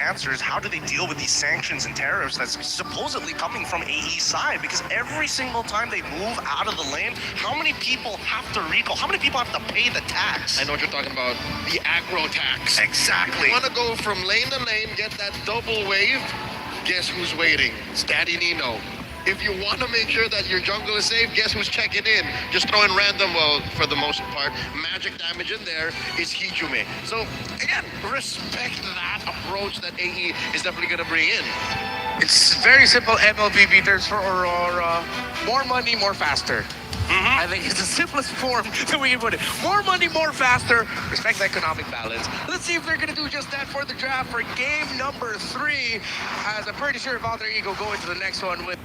answer is how do they deal with these sanctions and tariffs that's supposedly coming from AE's side? Because every single time they move out of the lane, how many people have to recall? How many people have to pay the tax? I know what you're talking about. The aggro tax. Exactly. You want to go from lane to lane, get that double wave, guess who's waiting? It's Daddy Nino. If you want to make sure that your jungle is safe, guess who's checking in? Just throwing random, well, for the most part, magic damage in there is Hijume. So, again, respect that approach that AE is definitely going to bring in. It's very simple MLB beaters for Aurora. More money, more faster. I think it's the simplest form that we can put it. More money, more faster. Respect the economic balance. Let's see if they're going to do just that for the draft for game number 3. As I'm pretty sure if Alter Ego go into the next one with...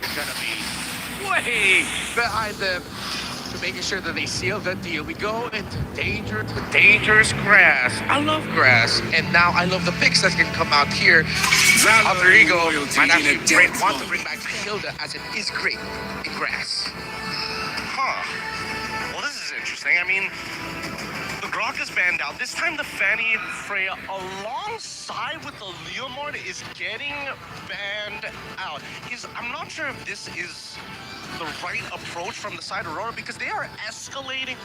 It's going to be way behind them. To making sure that they seal the deal. We go into dangerous grass. I love grass. And now I love the picks that can come out here. Alter Ego might actually want to bring back Hilda as it is great in grass. Well, this is interesting. I mean, the Grok is banned out. This time the Fanny Freya alongside with the Leomord is getting banned out. I'm not sure if this is the right approach from the side of Aurora because they are escalating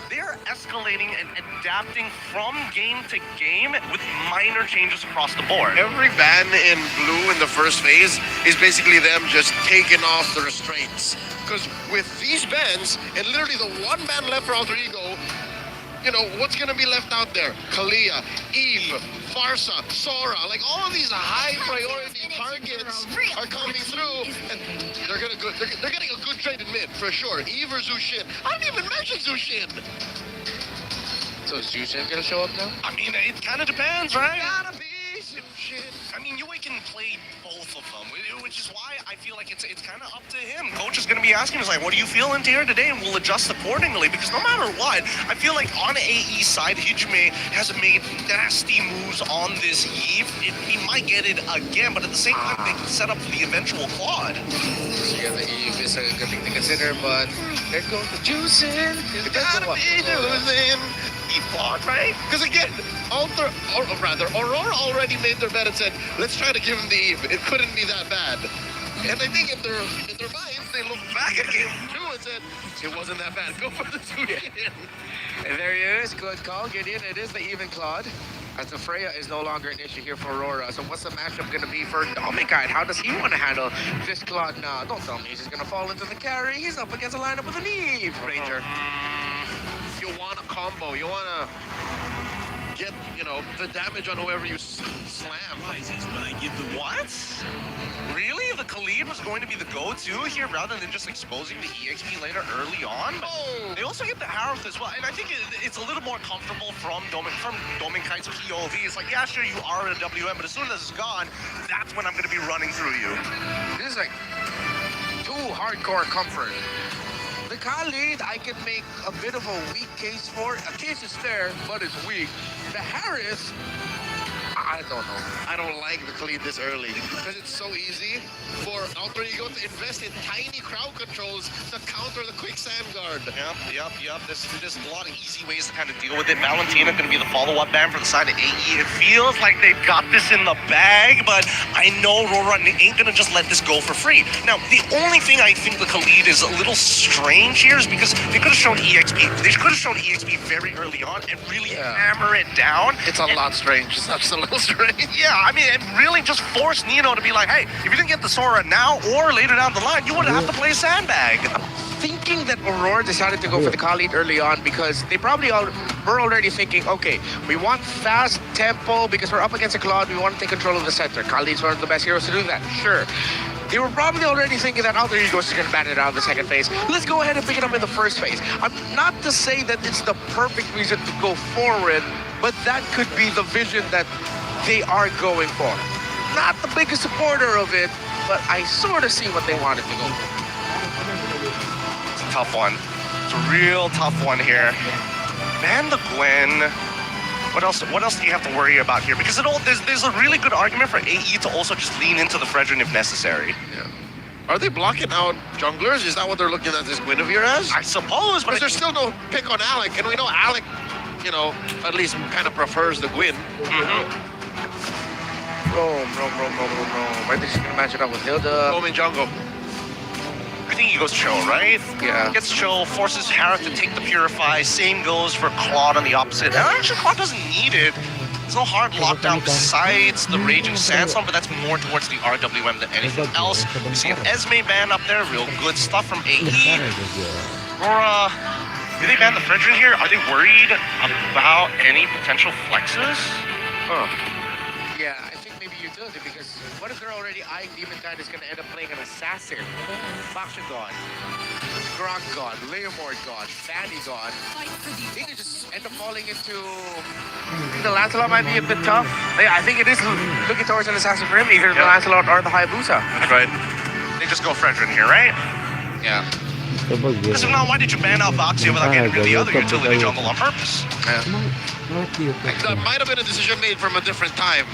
and adapting from game to game with minor changes across the board. Every ban in blue in the first phase is basically them just taking off the restraints. Because with these bans, and literally the one ban left for Alter Ego, you know, what's going to be left out there? Kalia, Eve, Farsa, Sora, like all of these high priority targets are coming through, and they're getting a good trade in mid, for sure. Eve or Zushin. I didn't even mention Zushin. So is Jushin going to show up now? I mean, it kind of depends, right? Gotta be Zushin. I mean, Yue can play both of them, which is why I feel like it's kind of up to him. Coach is going to be asking us, like, what are you feeling here today? And we'll adjust accordingly, because no matter what, I feel like on AE's side, Hijume has made nasty moves on this Eve. He might get it again, but at the same time, they can set up for the eventual Claude. So yeah, the Eve is a good thing to consider, but there goes the Jushin. You gotta be losing. Eve Claude, right? Because again, Aurora already made their bet and said, let's try to give him the Eve. It couldn't be that bad. And I think in their minds, they looked back at game 2 and said, it wasn't that bad. Go for the Zushin. And there he is. Good call. Gideon. It is the even Claude. As the Freya is no longer an issue here for Aurora. So what's the matchup going to be for Domikite? How does he want to handle this Claude? Nah, don't tell me he's just going to fall into the carry. He's up against a lineup with an Eve Ranger. You want a combo. You want to get, you know, the damage on whoever you slam. What? Really? The Khalid was going to be the go-to here rather than just exposing the EXP later early on? Oh. They also get the Harith as well, and I think it's a little more comfortable from Domikite's POV. It's like, yeah, sure, you are a WM, but as soon as it's gone, that's when I'm going to be running through you. This is like too hardcore comfort. The Khalid, I can make a bit of a weak case for. A case is fair, but it's weak. The Harris, I don't know. I don't like the Khalid this early because it's so easy for Alter Ego to invest in tiny crowd controls to counter the quicksand guard. Yep. There's a lot of easy ways to kind of deal with it. Valentina going to be the follow-up ban for the side of AE. It feels like they've got this in the bag, but I know Rora ain't going to just let this go for free. Now, the only thing I think the Khalid is a little strange here is because they could have shown EXP. They could have shown EXP very early on and really hammer it down. It's a lot strange. It's not just a little strange. Yeah, I mean, it really just forced Nino to be like, hey, if you didn't get the Sora now or later down the line, you would have to play sandbag. Thinking that Aurora decided to go for the Khalid early on because they probably were already thinking, okay, we want fast tempo because we're up against a Claude, we want to take control of the center. Khalid's one of the best heroes to do that, sure. They were probably already thinking that Alter Ego is going to ban it out in the second phase. Let's go ahead and pick it up in the first phase. I'm not to say that it's the perfect reason to go forward, but that could be the vision that they are going for. Not the biggest supporter of it, but I sort of see what they wanted to go for. It's a tough one. It's a real tough one here. Man, the Gwen. What else do you have to worry about here? Because there's a really good argument for AE to also just lean into the Fredrin if necessary. Yeah. Are they blocking out junglers? Is that what they're looking at this Guinevere as? I suppose, but there's still no pick on Alec, and we know Alec, you know, at least kind of prefers the Gwyn. Rome. I think she's gonna match it up with Hilda. Home in jungle. I think he goes chill, right? Yeah. Gets chill, forces Harith to take the Purify. Same goes for Claude on the opposite. And actually, Claude doesn't need it. There's no hard lockdown besides the Raging Sandstorm, but that's more towards the RWM than anything else. We see an Esme ban up there, real good stuff from AE. Or, did they ban the Fredrin here? Are they worried about any potential flexes? Yeah, I think maybe utility because what if they're already eyeing Demontide is going to end up playing an assassin? Faction gone, Grok gone, Leomord gone, Fanny gone. I think they just end up falling into. I think the Lancelot might be a bit tough. Yeah, I think it is looking towards an assassin for him, either the Lancelot or the Hayabusa. That's right. They just go Fredrin here, right? Yeah. Because if not, why did you ban out Voxia without getting rid of the other utility jungle on purpose? That might have been a decision made from a different time.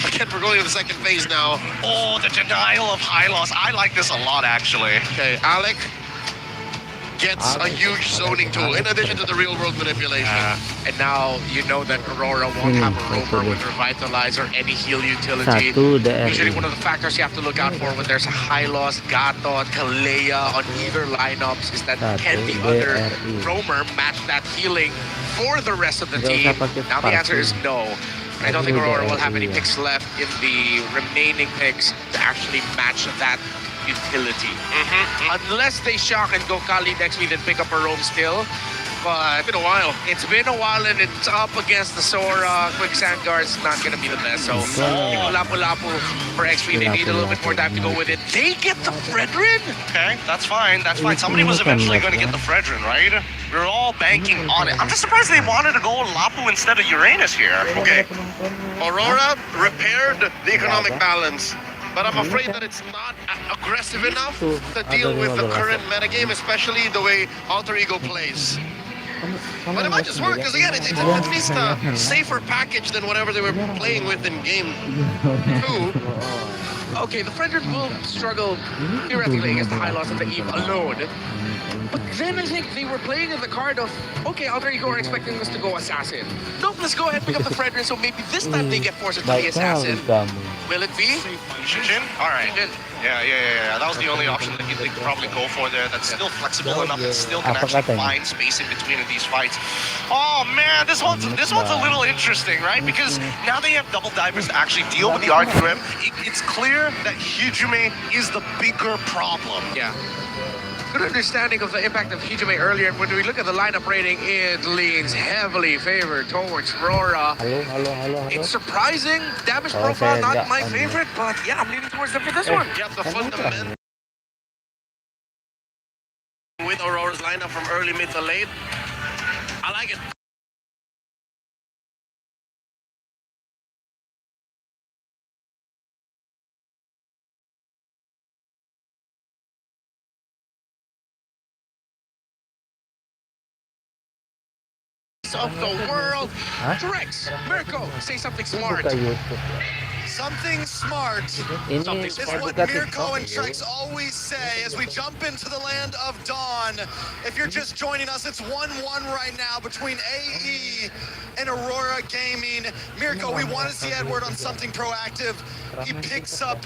Again, we're going to the second phase now. Oh, the denial of high loss. I like this a lot, actually. Okay, Alec gets a huge zoning tool in addition to the real world manipulation. And now you know that Aurora won't have a rover with Revitalize or any heal utility. Usually one of the factors you have to look out for when there's a high loss Gato, Kalea on either lineups is that can the other roamer match that healing for the rest of the team? Now the answer is no. I don't think Aurora will have any picks left in the remaining picks to actually match that utility. Unless they shock and go Kali next week and pick up a roam still. But It's been a while. it's been a while and it's up against the Sora. Quicksand Guard's not going to be the best. So Lapu for XP, they need a little bit more time to go with it. They get the Fredrin? Okay, that's fine. That's fine. Somebody was eventually going to get the Fredrin, right? We were all banking on it. I'm just surprised they wanted to go Lapu instead of Uranus here. Okay, Aurora repaired the economic balance, but I'm afraid that it's not aggressive enough to deal with the current metagame, especially the way Alter Ego plays. But it might just work, because again, it's at least a safer package than whatever they were playing with in game 2. Okay, the Fredrin will struggle theoretically against the high loss of the Eve alone. But then I think they were playing in the card of, okay, Alter Ego are expecting us to go Assassin. Nope, let's go ahead and pick up the Fredrin, so maybe this time they get forced into the Assassin. Will it be? Shinjin? All right. Yeah. That was the only option that they could probably go for there. That's still flexible enough and still can actually find space in between of these fights. Oh man, this one's a little interesting, right? Because now they have double divers to actually deal with the RQM. It's clear that Hijime is the bigger problem. Yeah. Good understanding of the impact of Hijime earlier. When we look at the lineup rating, it leans heavily favored towards Aurora. It's surprising. Damage profile, not my favorite, but yeah, I'm leaning towards them for this one. Yeah, the fundamental with Aurora's lineup from early, mid to late. I like it. Of the world. Drex, Mirko, say something smart. Something smart Something is smart. what Mirko and Trex always say as we jump into the land of Dawn. If you're just joining us, it's 1-1 right now between AE and Aurora Gaming. Mirko, we want to see Edward on something proactive. He picks up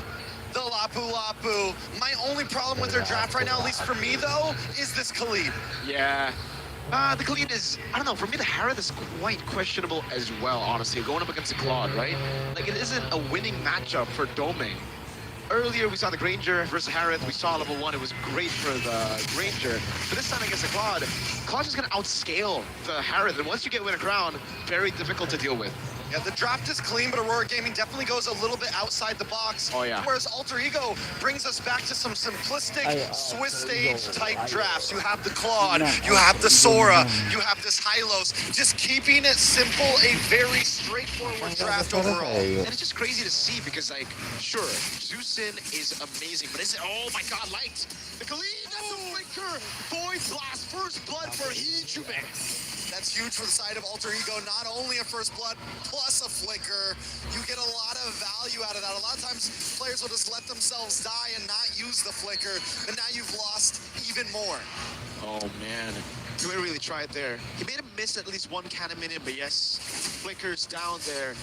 the Lapu. My only problem with their draft right now, at least for me though, is this Khalid. Yeah. The Khalid is, I don't know, for me the Harith is quite questionable as well, honestly, going up against the Claude, right? Like, it isn't a winning matchup for Domain. Earlier, we saw the Granger versus Harith, we saw level 1, it was great for the Granger. But this time against the Claude, Claude's just gonna outscale the Harith, and once you get win a crown, very difficult to deal with. Yeah, the draft is clean, but Aurora Gaming definitely goes a little bit outside the box. Oh, yeah. Whereas Alter Ego brings us back to some simplistic Swiss stage type drafts. You have the Claude, you have the Sora, you have this Hylos. Just keeping it simple, a very straightforward draft overall. And it's just crazy to see because, like, sure, Zeusin is amazing, but is it, oh my god, light! The Khalid, that's a flicker! Void Blast, first blood for Hijime! That's huge for the side of Alter Ego. Not only a first blood plus a flicker, you get a lot of value out of that. A lot of times players will just let themselves die and not use the flicker, but now you've lost even more. Oh man. He really tried there. He made him miss at least one cannon minion, but yes, flickers down there.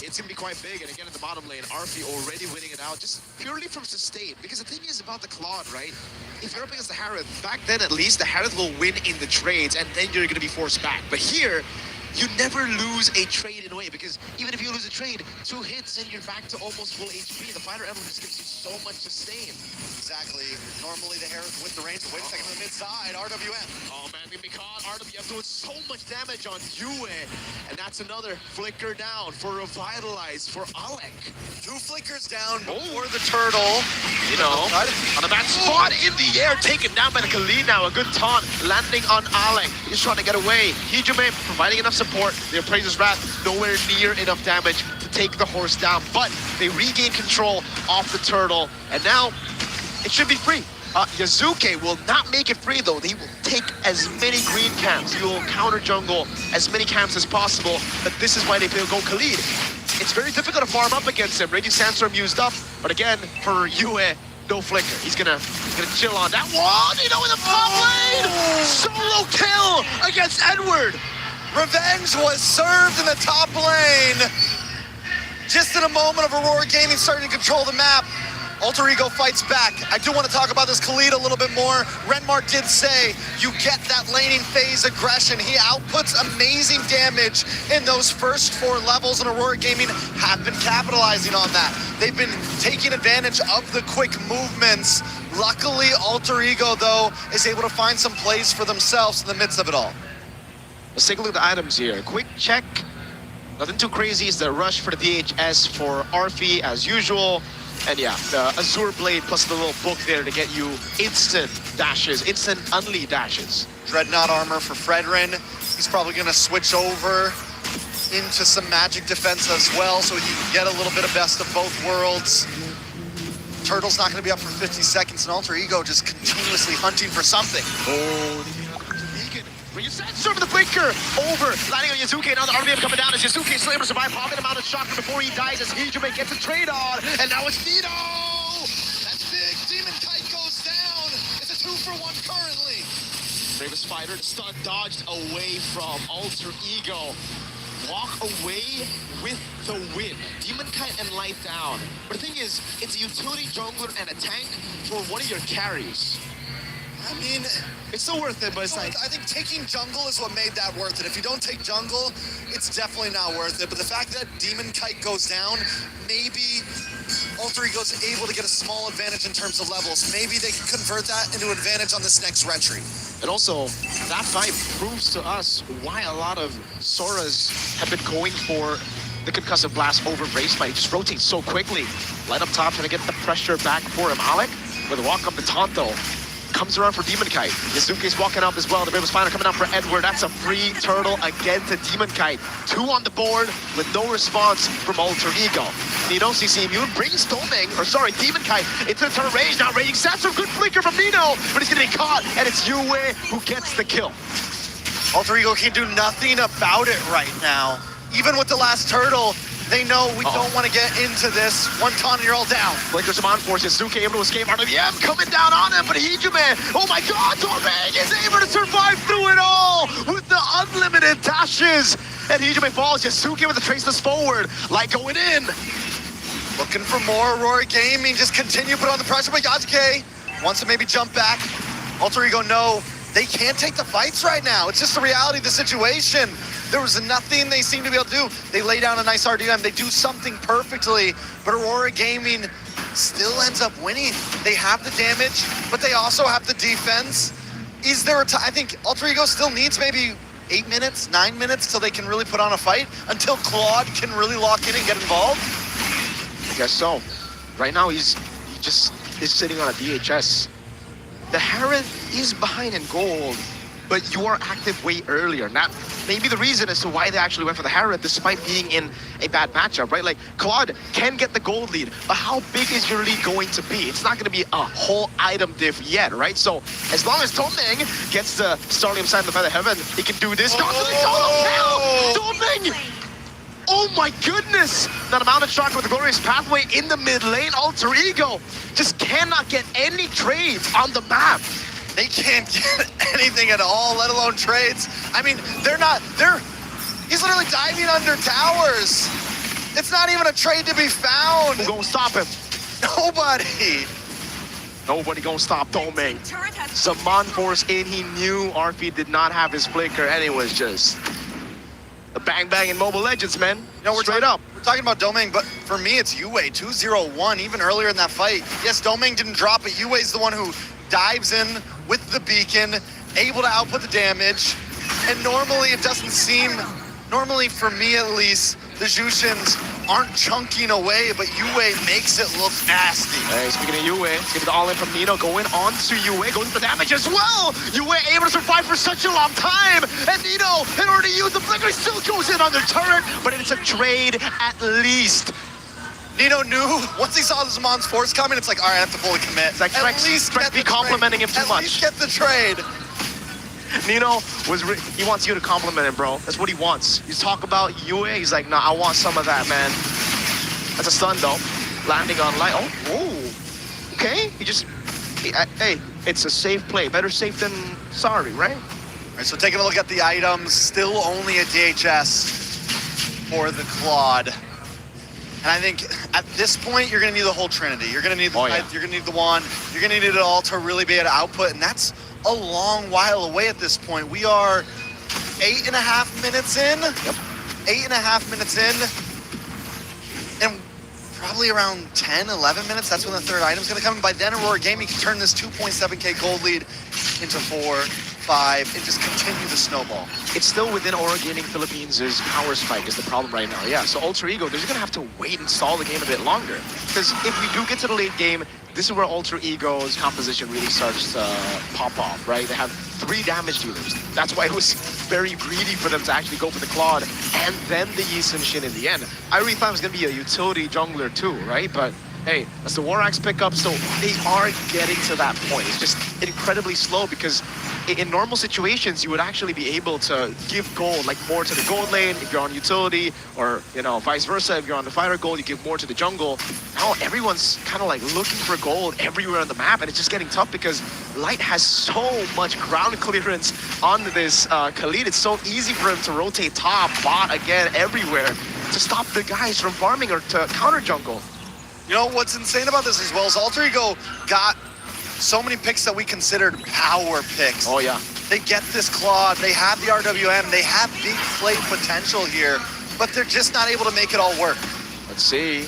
It's gonna be quite big. And again, in the bottom lane, Arfi already winning it out just purely from sustain. Because the thing is about the Claude, right? If you're up against the Harith, back then at least, the Harith will win in the trades, and then you're gonna be forced back. But here, you never lose a trade in a way, because even if you lose a trade, 2 hits and you're back to almost full HP. The Fighter Emblem just gives you so much sustain. Exactly. Normally the Harris with the range. Wait a second on the mid side. RWM. Oh man, we caught RWM doing so much damage on Yue. And that's another flicker down for Revitalize for Alec. 2 flickers down before the turtle. You know, on a bad spot in the air, taken down by the Khalid now. A good taunt landing on Alec. He's trying to get away. Hijume providing enough support. The Appraiser's Wrath nowhere near enough damage to take the horse down, but they regain control off the turtle, and now it should be free. Yazuke will not make it free though. He will take as many green camps. He will counter jungle as many camps as possible, but this is why they go Khalid. It's very difficult to farm up against him. Raging Sandstorm used up, but again, for Yue, no flicker. He's gonna chill on that wall. You know, in the top lane, solo kill against Edward. Revenge was served in the top lane. Just in a moment of Aurora Gaming starting to control the map. Alter Ego fights back. I do want to talk about this Khalid a little bit more. Renmar did say you get that laning phase aggression. He outputs amazing damage in those first 4 levels, and Aurora Gaming have been capitalizing on that. They've been taking advantage of the quick movements. Luckily, Alter Ego, though, is able to find some plays for themselves in the midst of it all. Let's take a look at the items here. Quick check. Nothing too crazy. It's the rush for the DHS for Arfi as usual. And yeah, the Azure Blade plus the little book there to get you instant dashes, instant unlead dashes. Dreadnought armor for Fredrin. He's probably going to switch over into some magic defense as well, so he can get a little bit of best of both worlds. Turtle's not going to be up for 50 seconds, and Alter Ego just continuously hunting for something. Oh, when you serve the flicker over, landing on Yazuke, now the RVM coming down as Yazuke is able to survive, pocket him out of shock before he dies as Hijume gets a trade on, and now it's Nito! That's big, Demon Kite goes down. It's a 2-for-1 currently. Bravest Fighter stun dodged away from Alter Ego. Walk away with the win. Demon Kite and Light down. But the thing is, it's a utility jungler and a tank for one of your carries. I mean, it's still worth it, but it's like... I think taking jungle is what made that worth it. If you don't take jungle, it's definitely not worth it. But the fact that Demon Kite goes down, maybe Alter Ego's able to get a small advantage in terms of levels. Maybe they can convert that into an advantage on this next retreat. And also, that fight proves to us why a lot of Soras have been going for the concussive blast over Brave Spike. He just rotates so quickly. Light up top, trying to get the pressure back for him. Alec, with a walk up to Tonto. Comes around for Demon Kite. Yazuke's walking up as well. The Bravest Fighter coming out for Edward. That's a free turtle again to Demon Kite. 2 on the board with no response from Alter Ego. Nino CC Immune brings Demon Kite into the turtle range. Now Raging Sandstorm, good flicker from Nino, but he's gonna be caught, and it's Yue who gets the kill. Alter Ego can do nothing about it right now. Even with the last turtle, they know we don't want to get into this. 1 ton and you're all down. Flickers him on force. Yazuke able to escape. RWM coming down on him, but Hijume, oh my god, Tormang is able to survive through it all with the unlimited dashes. And Hijume falls. Yazuke with the traceless forward, like going in. Looking for more Aurora Gaming. Just continue put on the pressure, but Yazuke wants to maybe jump back. Alter Ego, no. They can't take the fights right now. It's just the reality of the situation. There was nothing they seem to be able to do. They lay down a nice RDM. They do something perfectly, but Aurora Gaming still ends up winning. They have the damage, but they also have the defense. Is there a time? I think Alter Ego still needs maybe 8 minutes, 9 minutes till they can really put on a fight, until Claude can really lock in and get involved. I guess so. Right now, he just is sitting on a DHS. The Harith is behind in gold, but you are active way earlier. And that may be the reason as to why they actually went for the Harith despite being in a bad matchup, right? Like, Claude can get the gold lead, but how big is your lead going to be? It's not going to be a whole item diff yet, right? So, as long as Tomeng gets the Starlium side of the Feather Heaven, he can do this. Constantly solo kill! Tomeng! Oh my goodness! That amount of shock with the Glorious Pathway in the mid lane. Alter Ego just cannot get any trades on the map. They can't get anything at all, let alone trades. I mean, he's literally diving under towers. It's not even a trade to be found. Who gonna stop him? Nobody. Nobody gonna stop Domain. Zaman force in, he knew RP did not have his flicker, and it was just a bang bang in Mobile Legends, man. You know, Straight up. We're talking about Domain, but for me, it's Yue, 2-0-1, even earlier in that fight. Yes, Domain didn't drop it. Yue's the one who dives in with the beacon, able to output the damage. And normally it doesn't seem, normally for me at least, the Jushins aren't chunking away, but Yue makes it look nasty. Hey, speaking of Yue, let's get the all-in from Nino, going on to Yue, going for damage as well. Yue able to survive for such a long time, and Nino, in order to use the flicker, still goes in on the turret, but it's a trade at least. Nino knew, once he saw the Zaman's force coming, it's like, all right, I have to fully commit. It's like at Trex, least Trex get be the complimenting trade. him too at much. Least get the trade. Nino he wants you to compliment him, bro. That's what he wants. You talk about Yue, he's like, nah, I want some of that, man. That's a stun, though. Landing on light. Oh, okay. Hey, it's a safe play. Better safe than sorry, right? All right, so taking a look at the items, still only a DHS for the Claude. And I think at this point, you're gonna need the whole trinity. You're gonna need the Scythe, you're gonna need the wand, you're gonna need it all to really be able to output, and that's a long while away at this point. We are 8.5 minutes in. Yep. 8.5 minutes in. And probably around 10, 11 minutes, that's when the third item's gonna come. And by then, Aurora Gaming can turn this 2.7K gold lead into 4, 5, and just continue the snowball. It's still within Aurora Gaming Philippines' power spike is the problem right now. Yeah, so Alter Ego, they're just gonna have to wait and stall the game a bit longer. Because if we do get to the late game, this is where Alter Ego's composition really starts to pop off, right? They have 3 damage dealers. That's why it was very greedy for them to actually go for the Claude and then the Yi Sun Shin in the end. I really thought it was gonna be a utility jungler too, right? But hey, that's the War Axe pickup, so they are getting to that point. It's just incredibly slow because in normal situations, you would actually be able to give gold, like more to the gold lane if you're on utility, or, you know, vice versa. If you're on the fighter gold, you give more to the jungle. Now everyone's kind of like looking for gold everywhere on the map, and it's just getting tough because Light has so much ground clearance on this Khalid. It's so easy for him to rotate top, bot again, everywhere to stop the guys from farming or to counter jungle. You know, what's insane about this as well is Alter Ego got so many picks that we considered power picks. Oh, yeah. They get this Claude, they have the RWM, they have big play potential here, but they're just not able to make it all work. Let's see.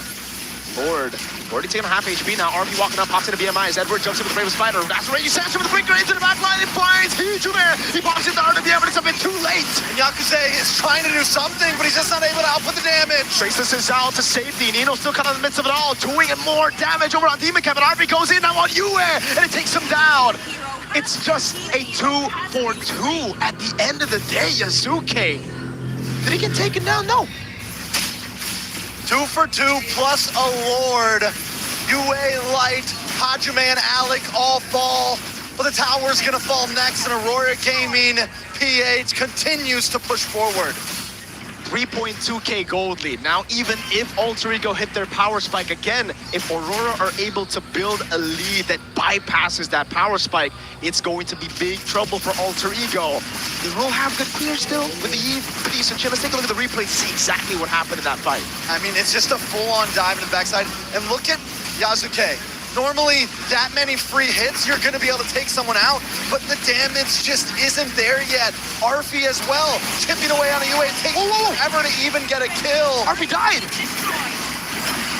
Lord. Already taking a half HP now. RP walking up, pops into BMI as Edward jumps into the Bravest Spider. That's where you Sancho with the blinker into the back line. It finds Hijumer. He pops into RWM, but it's a bit too late. And Yakuze is trying to do something, but he's just not able to output the damage. Traces his out to safety. Nino still kind of in the midst of it all, doing more damage over on Demon Cap, and RP goes in now on Yue, and it takes him down. It's just a 2-for-2 at the end of the day, Yasuke. Did he get taken down? No. 2 for 2 plus a Lord. Yue, Light, Hajime, and Alec all fall, but the tower's gonna fall next, and Aurora Gaming PH continues to push forward. 3.2K gold lead. Now, even if Alter Ego hit their power spike again, if Aurora are able to build a lead that bypasses that power spike, it's going to be big trouble for Alter Ego. They will have good clear still with the Yi and Shin. Let's take a look at the replay to see exactly what happened in that fight. I mean, it's just a full-on dive in the backside, and look at Yasuke. Normally, that many free hits, you're gonna be able to take someone out, but the damage just isn't there yet. Arfi as well, chipping away on a Yue. It takes forever to even get a kill. Arfi died!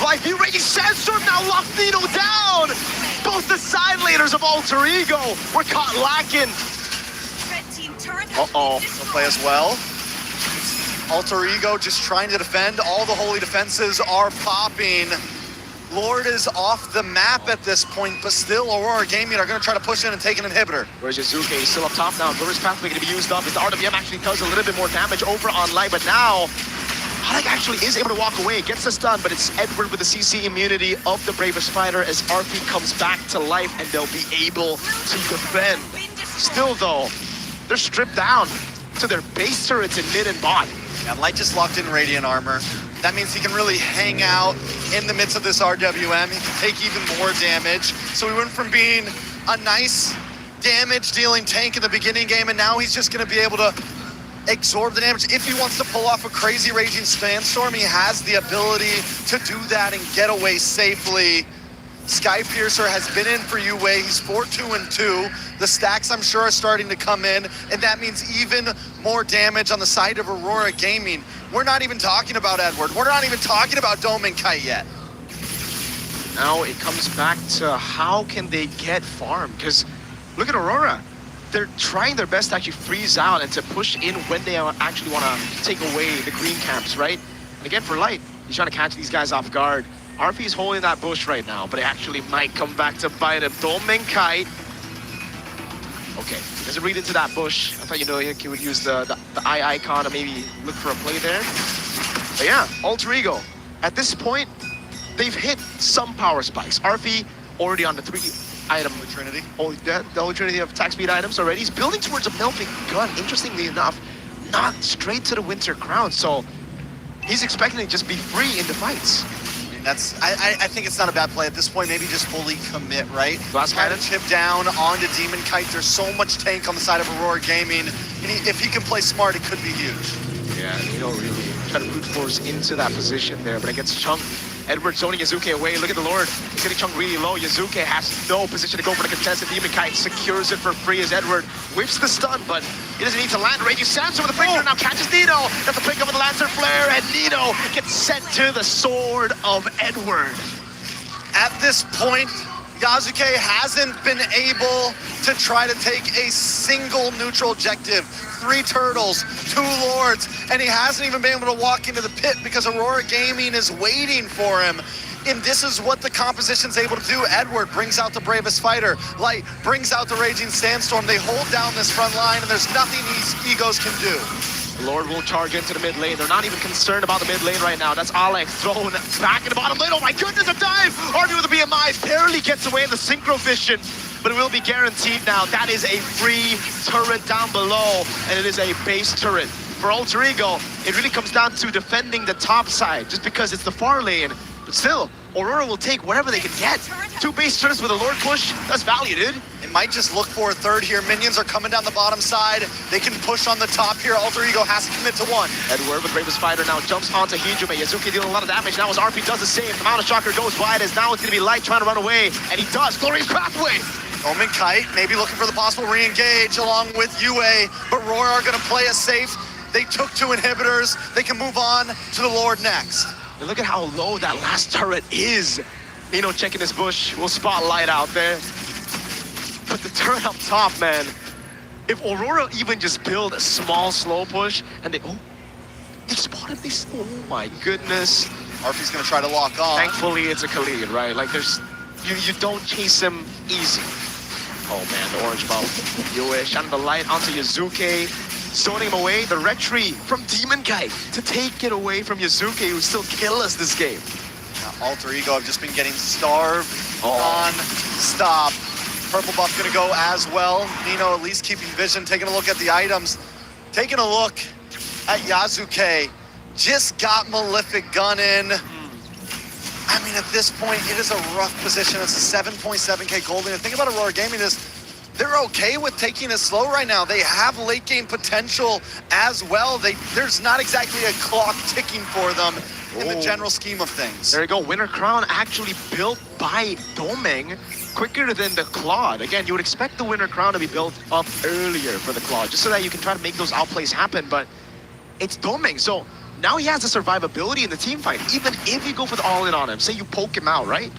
Life you Raging Sandstorm now locked Nino down! Both the side laners of Alter Ego were caught lacking. Uh-oh, they'll play as well. Alter Ego just trying to defend. All the holy defenses are popping. Lord is off the map at this point, but still Aurora Gaming are going to try to push in and take an inhibitor. Where's Yazuke? He's still up top now. Glorious Pathway going to be used up as the RWM actually does a little bit more damage over on Light, but now Alec actually is able to walk away, gets the stun, but it's Edward with the CC immunity of the Bravest Fighter as RP comes back to life, and they'll be able to defend. Still though, they're stripped down to their base turrets in mid and bot. Yeah, Light just locked in Radiant Armor. That means he can really hang out in the midst of this RWM. He can take even more damage. So we went from being a nice damage-dealing tank in the beginning game, and now he's just going to be able to absorb the damage. If he wants to pull off a crazy Raging Sandstorm, he has the ability to do that and get away safely. Skypiercer has been in for Yue. He's 4-2-2. The stacks, I'm sure, are starting to come in, and that means even more damage on the side of Aurora Gaming. We're not even talking about Edward. We're not even talking about Dome and Kite yet. Now it comes back to how can they get farm? Because look at Aurora. They're trying their best to actually freeze out and to push in when they actually want to take away the green camps, right? And again, for Light, he's trying to catch these guys off guard. RP is holding that bush right now, but it actually might come back to bite him. Dome and Kite. Okay, doesn't read into that bush. I thought, you know, he would use the eye icon to maybe look for a play there. But yeah, Alter Ego. At this point, they've hit some power spikes. RP already on the 3-item Trinity. The Holy Trinity of attack speed items already. He's building towards a melting gun, interestingly enough, not straight to the Winter Crown. So he's expecting to just be free in the fights. I think it's not a bad play at this point. Maybe just fully commit, right? Last Try to minute. chip down onto Demon Kite. There's so much tank on the side of Aurora Gaming. And if he can play smart, it could be huge. Yeah, you know, really try to brute force into that position there, but against Chunk, Edward zoning Yazuke away. Look at the Lord. He's getting Chunk really low. Yazuke has no position to go for the contested. Demon Kite secures it for free as Edward whips the stun, but he doesn't need to land. Raging Sandstorm with the breakthrough now catches Nino. That's a pick up with the Lancer Flare, and Nino gets sent to the sword of Edward. At this point, Yazuke hasn't been able to try to take a single neutral objective. 3 turtles, 2 lords, and he hasn't even been able to walk into the pit because Aurora Gaming is waiting for him. And this is what the composition's able to do. Edward brings out the bravest fighter. Light brings out the Raging Sandstorm. They hold down this front line, and there's nothing these egos can do. Lord will charge into the mid lane. They're not even concerned about the mid lane right now. That's Alec thrown back in the bottom lane. Oh my goodness, a dive! RB with the BMI barely gets away in the synchro vision, but it will be guaranteed now. That is a free turret down below, and it is a base turret. For Alter Ego, it really comes down to defending the top side, just because it's the far lane. But still, Aurora will take whatever they can get. 2 base turrets with a Lord push, that's value, dude. It might just look for a third here. Minions are coming down the bottom side. They can push on the top here. Alter Ego has to commit to 1. Edward with Bravest Fighter now jumps onto Hijume. Yazuki dealing a lot of damage now as RP does the same. The Mount of Shocker goes wide as now it's going to be Light trying to run away, and he does. Glorious Craftway. Omen Kite maybe looking for the possible re-engage along with Yue, but Roar are going to play it safe. They took 2 inhibitors. They can move on to the Lord next. And look at how low that last turret is. Nino checking his bush. We'll spot Light out there. But the turret up top, man. If Aurora even just build a small slow push and they spotted this. Oh my goodness. RP's going to try to lock on. Thankfully, it's a Khalid, right? Like there's, you don't chase him easy. Oh man, the orange ball. Yue shining the light onto Yazuke. Zoning him away, the retreat from Demon Kite to take it away from Yazuke, who still kill us this game. Alter Ego have just been getting starved non-stop. Purple buff gonna go as well. Nino at least keeping vision, taking a look at the items. Taking a look at Yazuke. Just got Malefic Gun in. I mean, at this point, it is a rough position. It's a 7.7k gold. And the thing about Aurora Gaming is they're okay with taking it slow right now. They have late game potential as well. There's not exactly a clock ticking for them in the general scheme of things. There you go. Winter Crown actually built by Domeng quicker than the Claude. Again, you would expect the Winter Crown to be built up earlier for the Claude, just so that you can try to make those outplays happen, but it's Domeng. So now he has the survivability in the team fight. Even if you go for the all-in on him, say you poke him out, right?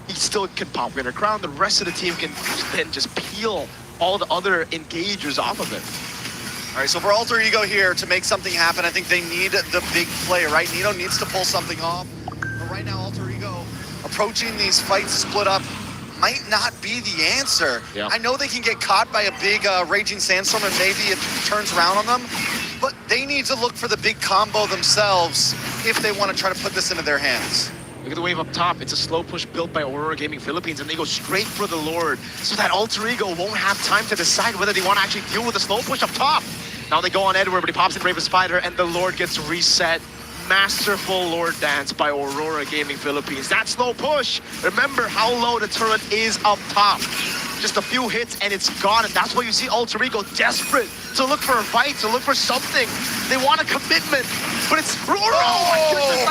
He still can pop Winter Crown. The rest of the team can then just peel all the other engagers off of it. All right, so for Alter Ego here to make something happen, I think they need the big play, right? Nino needs to pull something off. But right now, Alter Ego approaching these fights split up might not be the answer. Yeah. I know they can get caught by a big Raging Sandstorm and maybe it turns around on them, but they need to look for the big combo themselves if they want to try to put this into their hands. Look at the wave up top. It's a slow push built by Aurora Gaming Philippines, and they go straight for the Lord, so that Alter Ego won't have time to decide whether they want to actually deal with the slow push up top. Now they go on Edward, but he pops the Bravest Fighter, and the Lord gets reset. Masterful Lord dance by Aurora Gaming Philippines. That slow push. Remember how low the turret is up top. just a few hits and it's gone. And that's why you see Alter Ego desperate to look for a fight, to look for something. They want a commitment, but it's Roro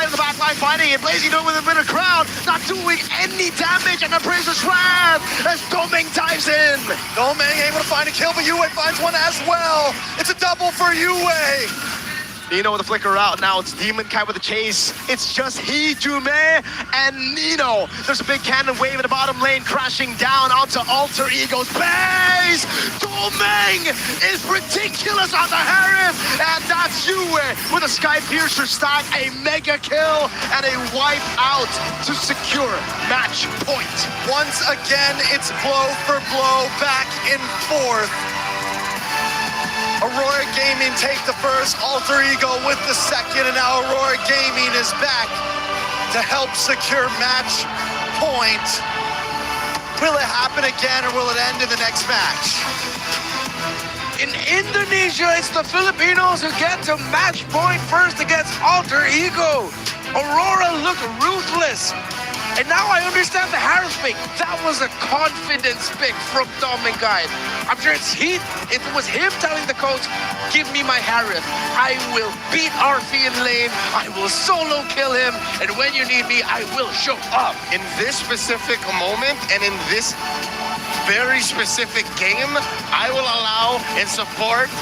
in the back line fighting it. Blazy doing with a bit of crowd, not doing any damage, and the Appraiser's wrath as Doming dives in. Doming able to find a kill, but Yue finds one as well. It's a double for Yue. Nino with the flicker out. Now it's Demon Kai with the chase. It's just Jume and Nino. There's a big cannon wave in the bottom lane, crashing down onto Alter Ego's base. Doming is ridiculous on the Harith, and that's Yue with a Sky Piercer stack, a mega kill, and a wipe out to secure match point. Once again, it's blow for blow, back and forth. Aurora Gaming take the first, Alter Ego with the second, and now Aurora Gaming is back to help secure match point. Will it happen again, or will it end in the next match? In Indonesia, it's the Filipinos who get to match point first against Alter Ego. Aurora looked ruthless. And now I understand the Harith pick. That was a confidence pick from Doming Kai. I'm sure it was him telling the coach, give me my Harith. I will beat Arfi in lane. I will solo kill him. And when you need me, I will show up. In this specific moment and in this very specific game, I will allow and support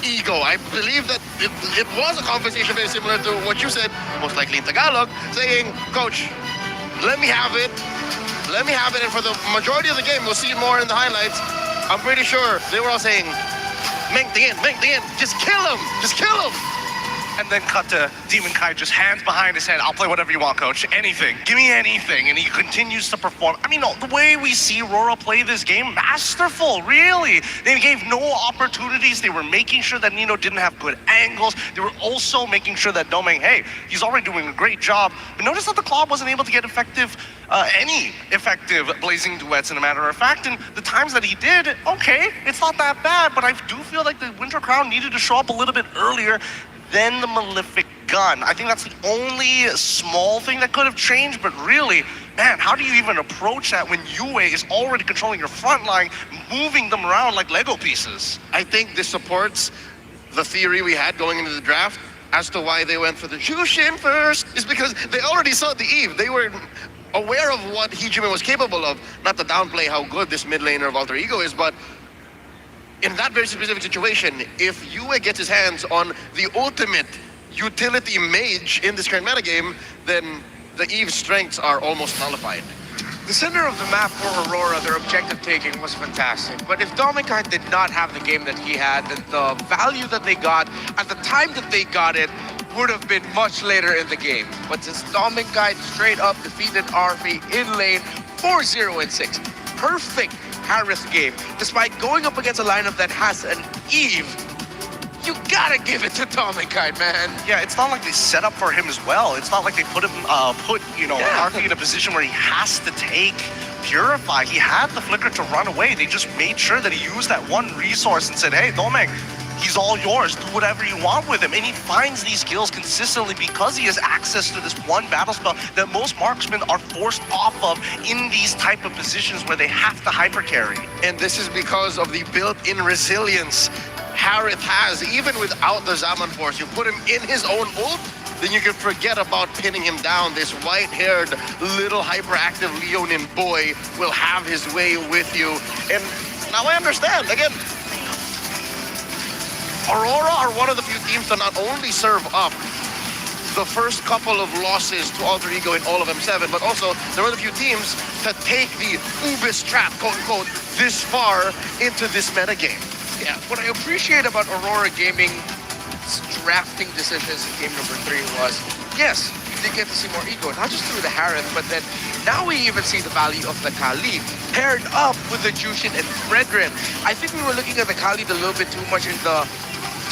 Ego. I believe that it was a conversation very similar to what you said, most likely in Tagalog, saying, Coach, let me have it. Let me have it. And for the majority of the game, we'll see more in the highlights. I'm pretty sure they were all saying, Meng Tien, just kill him, just kill him. And then cut to Demon Kai, just hands behind his head. I'll play whatever you want, coach. Anything. Give me anything. And he continues to perform. I mean, no, the way we see Aurora play this game, masterful, really. They gave no opportunities. They were making sure that Nino didn't have good angles. They were also making sure that Doming, hey, he's already doing a great job. But notice that the Claw wasn't able to get any effective blazing duets, in a matter of fact. And the times that he did, okay, it's not that bad. But I do feel like the Winter Crown needed to show up a little bit earlier than the Malefic Gun. I think that's the only small thing that could have changed, but really, man, how do you even approach that when Yue is already controlling your front line, moving them around like Lego pieces? I think this supports the theory we had going into the draft as to why they went for the Jushin first, is because they already saw the Eve. They were aware of what Hijime was capable of. Not to downplay how good this mid laner of Alter Ego is, but in that very specific situation, if Yue gets his hands on the ultimate utility mage in this current metagame, then the Eve's strengths are almost nullified. The center of the map for Aurora, their objective taking was fantastic. But if Doming Kai did not have the game that he had, then the value that they got at the time that they got it would have been much later in the game. But since Doming Kai straight up defeated Arfi in lane 4-0-6, perfect Harith game, despite going up against a lineup that has an Eve, you gotta give it to Doming Kai, man. Yeah, it's not like they set up for him as well. It's not like they put Arfi in a position where he has to take Purify. He had the flicker to run away. They just made sure that he used that one resource and said, hey, Doming, he's all yours. Do whatever you want with him. And he finds these kills consistently because he has access to this one battle spell that most marksmen are forced off of in these type of positions where they have to hyper carry. And this is because of the built-in resilience Harith has. Even without the Zaman Force, you put him in his own ult, then you can forget about pinning him down. This white-haired, little hyperactive Leonin boy will have his way with you. And now I understand. Again, Aurora are one of the few teams to not only serve up the first couple of losses to Alter Ego in all of M7, but also they're one of the few teams to take the Ubis trap, quote-unquote, this far into this metagame. Yeah, what I appreciate about Aurora Gaming's drafting decisions in game number 3 was, yes, you did get to see more Ego, not just through the Harith, but then now we even see the value of the Khalid paired up with the Jushin and Fredrin. I think we were looking at the Khalid a little bit too much in the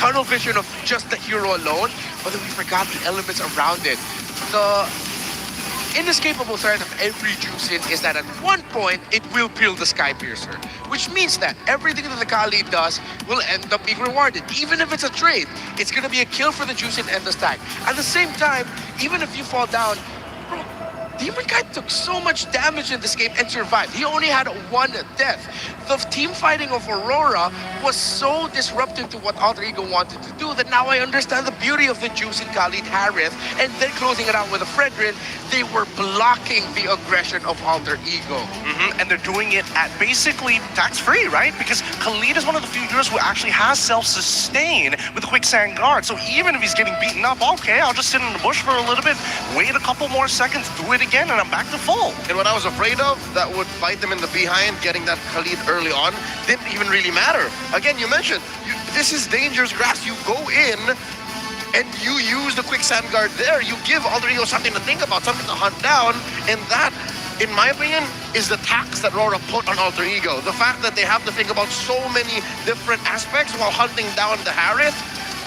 tunnel vision of just the hero alone, but then we forgot the elements around it. The inescapable threat of every Jushin is that at one point, it will peel the Sky Piercer, which means that everything that the Khalid does will end up being rewarded. Even if it's a trade, it's going to be a kill for the Jushin and the stack. At the same time, even if you fall down, Demon Guy took so much damage in this game and survived. He only had one death. The team fighting of Aurora was so disruptive to what Alter Ego wanted to do that now I understand the beauty of the juice in Khalid Harith, and then closing it out with a Fredrin, they were blocking the aggression of Alter Ego. And they're doing it at basically tax-free, right? Because Khalid is one of the few heroes who actually has self-sustain with the quicksand guard. So even if he's getting beaten up, okay, I'll just sit in the bush for a little bit, wait a couple more seconds, do it again, and I'm back to full. And what I was afraid of, that would bite them in the behind, getting that Khalid early on, didn't even really matter. Again, you mentioned, this is dangerous grass. You go in, and you use the quicksand guard there. You give Alter Ego something to think about, something to hunt down, and that, in my opinion, is the tax that Rora put on Alter Ego. The fact that they have to think about so many different aspects while hunting down the Harith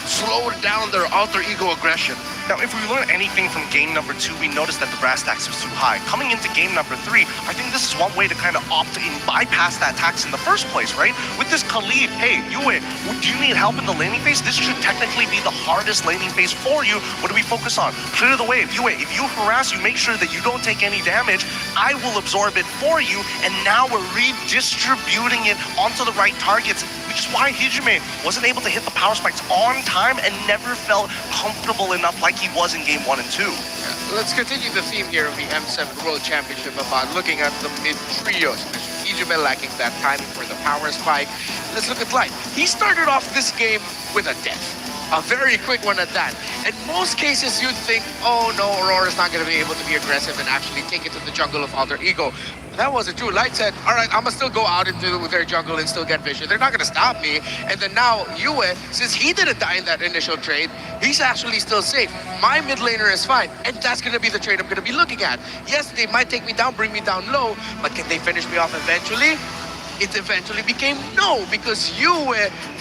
slowed down their Alter Ego aggression. Now, if we learn anything from game number 2, we noticed that the brass tax was too high. Coming into game number 3, I think this is one way to kind of opt and bypass that tax in the first place, right? With this Khalid, hey, Yue, do you need help in the laning phase? This should technically be the hardest laning phase for you. What do we focus on? Clear the way. Yue, if you harass, you make sure that you don't take any damage. I will absorb it for you, and now we're redistributing it onto the right targets, which is why Hijime wasn't able to hit the power spikes on time and never felt comfortable enough like he was in game 1 and 2. Let's continue the theme here of the M7 World Championship about looking at the mid trios. Hijime lacking that timing for the power spike. Let's look at Light. He started off this game with a death. A very quick one at that. In most cases, you'd think, oh no, Aurora's not going to be able to be aggressive and actually take it to the jungle of Alter Ego. But that wasn't true. Light said, all right, I'm going to still go out into their jungle and still get vision. They're not going to stop me. And then now, Yue, since he didn't die in that initial trade, he's actually still safe. My mid laner is fine. And that's going to be the trade I'm going to be looking at. Yes, they might take me down, bring me down low, but can they finish me off eventually? It eventually became no, because Yue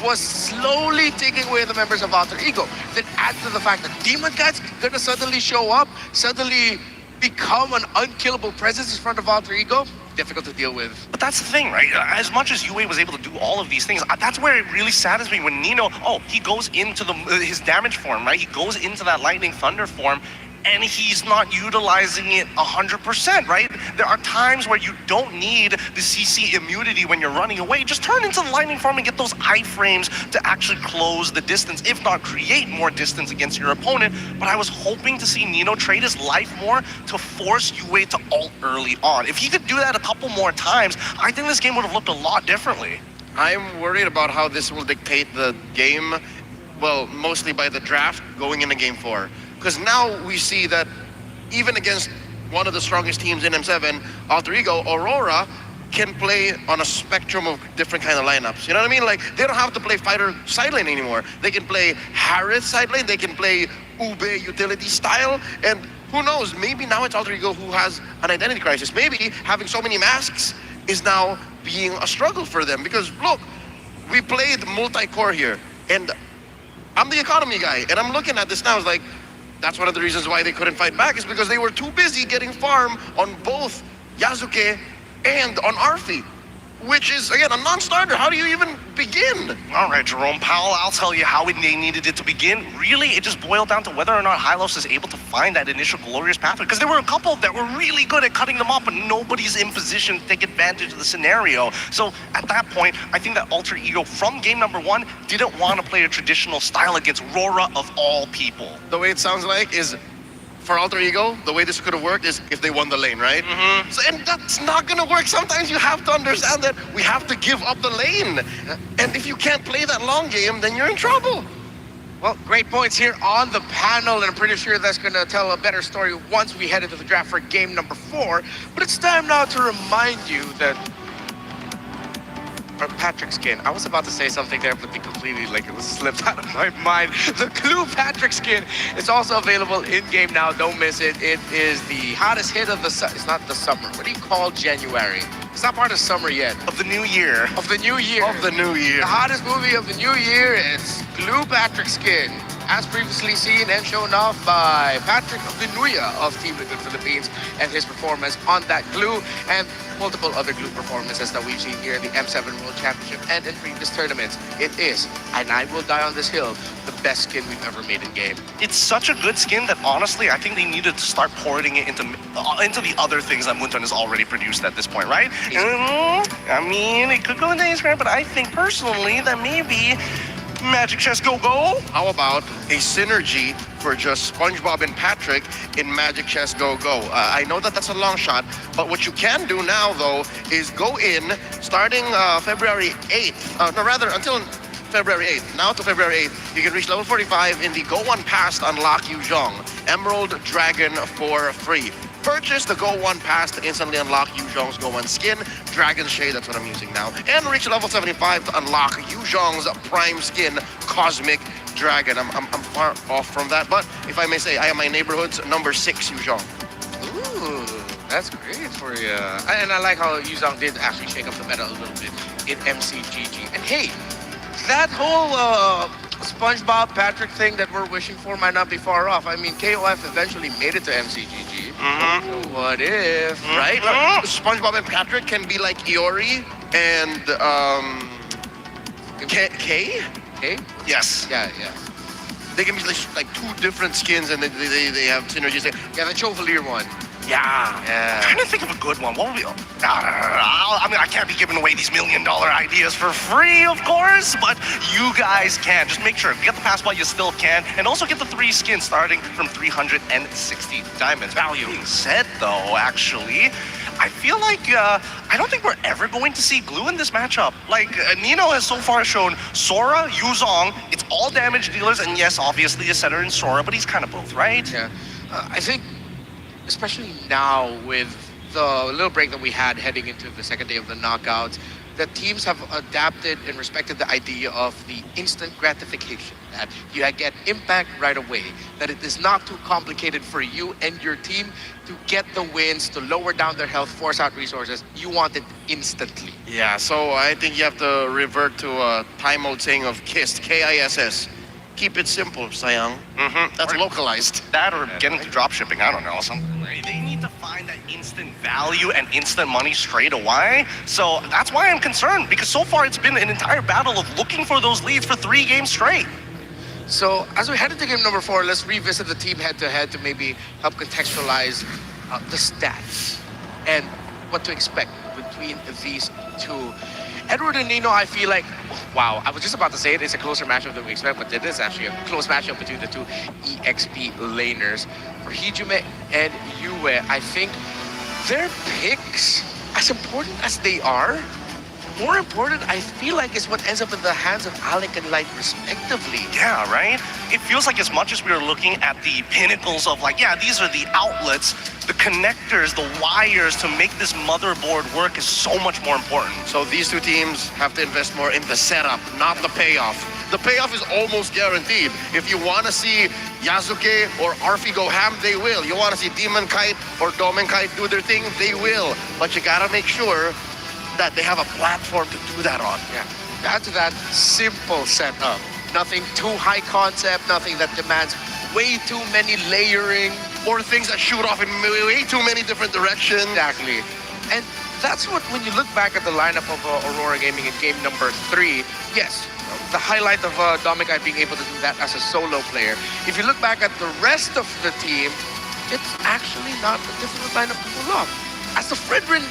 was slowly taking away the members of Alter Ego. Then add to the fact that Demon Guy's gonna suddenly show up, suddenly become an unkillable presence in front of Alter Ego, difficult to deal with. But that's the thing, right? As much as Yue was able to do all of these things, that's where it really saddens me when Nino, he goes into his damage form, right? He goes into that Lightning Thunder form, and he's not utilizing it 100%, right? There are times where you don't need the CC immunity when you're running away. Just turn into the lightning form and get those iframes to actually close the distance, if not create more distance against your opponent. But I was hoping to see Nino trade his life more to force Yue to ult early on. If he could do that a couple more times, I think this game would have looked a lot differently. I'm worried about how this will dictate the game, well, mostly by the draft going into game 4. Because now we see that even against one of the strongest teams in M7, Alter Ego, Aurora can play on a spectrum of different kind of lineups. You know what I mean? Like, they don't have to play fighter side lane anymore. They can play Harith side lane, they can play Ube utility style, and who knows, maybe now it's Alter Ego who has an identity crisis. Maybe having so many masks is now being a struggle for them. Because look, we played multi-core here, and I'm the economy guy, and I'm looking at this now, it's like, that's one of the reasons why they couldn't fight back, is because they were too busy getting farm on both Yasuke and on Arfi, which is, again, a non-starter. How do you even begin? All right, Jerome Powell, I'll tell you how they needed it to begin. Really, it just boiled down to whether or not Hylos is able to find that initial glorious pathway, because there were a couple that were really good at cutting them off, but nobody's in position to take advantage of the scenario. So at that point, I think that Alter Ego from game number 1 didn't want to play a traditional style against Rora of all people. The way it sounds like is, for Alter Ego, the way this could have worked is if they won the lane, right? So, and that's not gonna work. Sometimes you have to understand that we have to give up the lane. And if you can't play that long game, then you're in trouble. Well, great points here on the panel, and I'm pretty sure that's going to tell a better story once we head into the draft for game number 4. But it's time now to remind you that or Patrick skin. I was about to say something there, but it completely it was slipped out of my mind. The Clue Patrick skin is also available in-game now. Don't miss it. It is the hottest hit of the it's not the summer. What do you call January? It's not part of summer yet. Of the new year. Of the new year. Of the new year. The hottest movie of the new year, it's Clue Patrick skin. as previously seen and shown off by Patrick Vinuya of Team Liquid Philippines and his performance on that glue and multiple other glue performances that we've seen here in the M7 World Championship and in previous tournaments. It is, and I will die on this hill, the best skin we've ever made in game. It's such a good skin that honestly, I think they needed to start pouring it into the other things that Munton has already produced at this point, right? I mean, it could go into Instagram, but I think personally that maybe Magic Chess Go Go. How about a synergy for just SpongeBob and Patrick in Magic Chess Go Go? I know that that's a long shot, but what you can do now, though, is go in starting February 8th. No, rather, until February 8th. Now to February 8th, you can reach level 45 in the Go One Pass to unlock Yuzhong, Emerald Dragon for free. Purchase the Go One Pass to instantly unlock Yuzhong's Go One skin, Dragon Shade, that's what I'm using now, and reach level 75 to unlock Yuzhong's Prime Skin, Cosmic Dragon. I'm far off from that, but if I may say, I am my neighborhood's number 6 Yuzhong. Ooh, that's great for you. And I like how Yuzhong did actually shake up the meta a little bit in MCGG. And hey, that whole SpongeBob Patrick thing that we're wishing for might not be far off. I mean, KOF eventually made it to MCGG. So what if, Right? SpongeBob and Patrick can be like Iori and K? Okay? Yes. Yeah. They can be like two different skins and they have synergies. Yeah, the Chevalier one. I'm trying to think of a good one. What would we? I mean, I can't be giving away these $1 million ideas for free, of course, but you guys can. Just make sure if you get the pass while you still can, and also get the 3 skins starting from 360 diamonds. Value. Being said, though, actually, I feel like I don't think we're ever going to see glue in this matchup. Like Nino has so far shown Sora, Yuzong. It's all damage dealers, and yes, obviously a setter in Sora, but he's kind of both, right? Yeah. I think, especially now with the little break that we had heading into the second day of the knockouts, the teams have adapted and respected the idea of the instant gratification, that you get impact right away, that it is not too complicated for you and your team to get the wins, to lower down their health, force out resources. You want it instantly. Yeah, so I think you have to revert to a time mode saying of KISS, K-I-S-S. Keep it simple, Sayang. That's localized. That or get into drop shipping, I don't know, something. They need to find that instant value and instant money straight away. So that's why I'm concerned, because so far it's been an entire battle of looking for those leads for 3 games straight. So as we head into game number 4, let's revisit the team head-to-head to maybe help contextualize the stats and what to expect between these two. Edward and Nino, I feel like, wow, I was just about to say it's a closer matchup than we expect, but it is actually a close matchup between the two EXP laners. For Hijime and Yue, I think their picks, as important as they are, more important, I feel like, is what ends up in the hands of Alec and Light respectively. Yeah, right? It feels like as much as we are looking at the pinnacles of like, yeah, these are the outlets, the connectors, the wires to make this motherboard work is so much more important. So these two teams have to invest more in the setup, not the payoff. The payoff is almost guaranteed. If you want to see Yasuke or Arfi go ham, they will. You want to see Demon Kite or Domen Kite do their thing, they will. But you gotta make sure that they have a platform to do that on. Yeah, that's that simple setup. Nothing too high concept, nothing that demands way too many layering. Or things that shoot off in way too many different directions. Exactly. And that's what, when you look back at the lineup of Aurora Gaming in game number 3, yes, the highlight of Domikai being able to do that as a solo player. If you look back at the rest of the team, it's actually not a difficult lineup to pull off. As the Fredrin,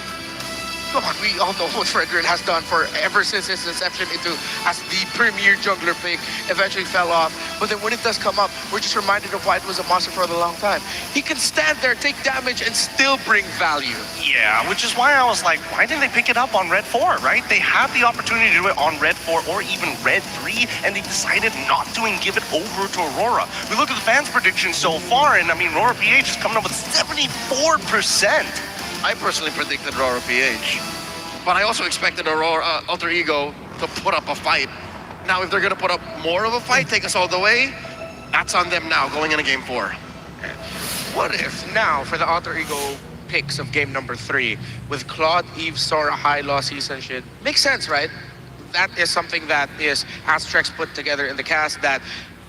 come on, we all know what Fredrin has done for ever since his inception into as the premier jungler pick, eventually fell off. But then when it does come up, we're just reminded of why it was a monster for a long time. He can stand there, take damage, and still bring value. Yeah, which is why I was like, why didn't they pick it up on Red 4, right? They had the opportunity to do it on Red 4 or even Red 3, and they decided not to and give it over to Aurora. We look at the fans' predictions so far, and I mean, Aurora PH is coming up with 74%. I personally predicted Aurora PH. But I also expected Aurora Alter Ego to put up a fight. Now, if they're going to put up more of a fight, take us all the way, that's on them now, going into game 4. What if now, for the Alter Ego picks of game number 3, with Claude, Eve, Sora, High Law, Season shit, makes sense, right? That is something that is Astrex put together in the cast that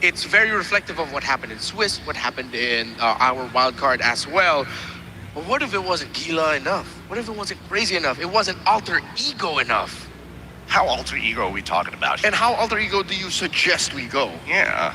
it's very reflective of what happened in Swiss, what happened in our wild card as well. But what if it wasn't Gila enough? What if it wasn't crazy enough? It wasn't alter ego enough? How alter ego are we talking about here? And how alter ego do you suggest we go? Yeah.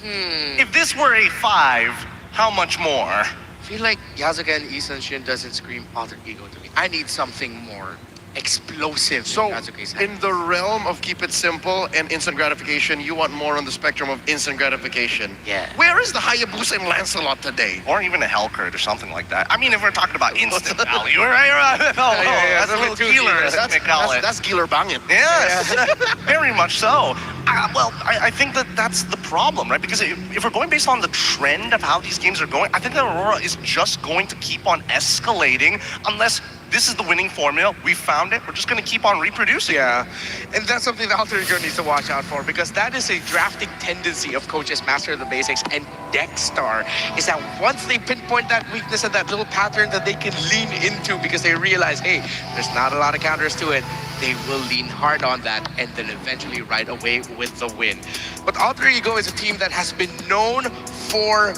If this were a 5, how much more? I feel like Yazuka and Isan Shin doesn't scream alter ego to me. I need something more explosive So, than Yazuka's hand. in the realm of keep it simple and instant gratification, you want more on the spectrum of instant gratification. Yeah. Where is the Hayabusa and Lancelot today? Or even a Hellcurt or something like that. I mean, if we're talking about instant value, right? That's a little healer, as they call it. That's Giler Bangin. Yes, very much so. I think that's the problem, right? Because if we're going based on the trend of how these games are going, I think that Aurora is just going to keep on escalating unless this is the winning formula. We found it. We're just going to keep on reproducing. Yeah, and that's something that Alter Ego needs to watch out for, because that is a drafting tendency of coaches Master of the Basics and Deckstar, is that once they pinpoint that weakness and that little pattern that they can lean into because they realize, hey, there's not a lot of counters to it, they will lean hard on that and then eventually ride away with the win. But Alter Ego is a team that has been known for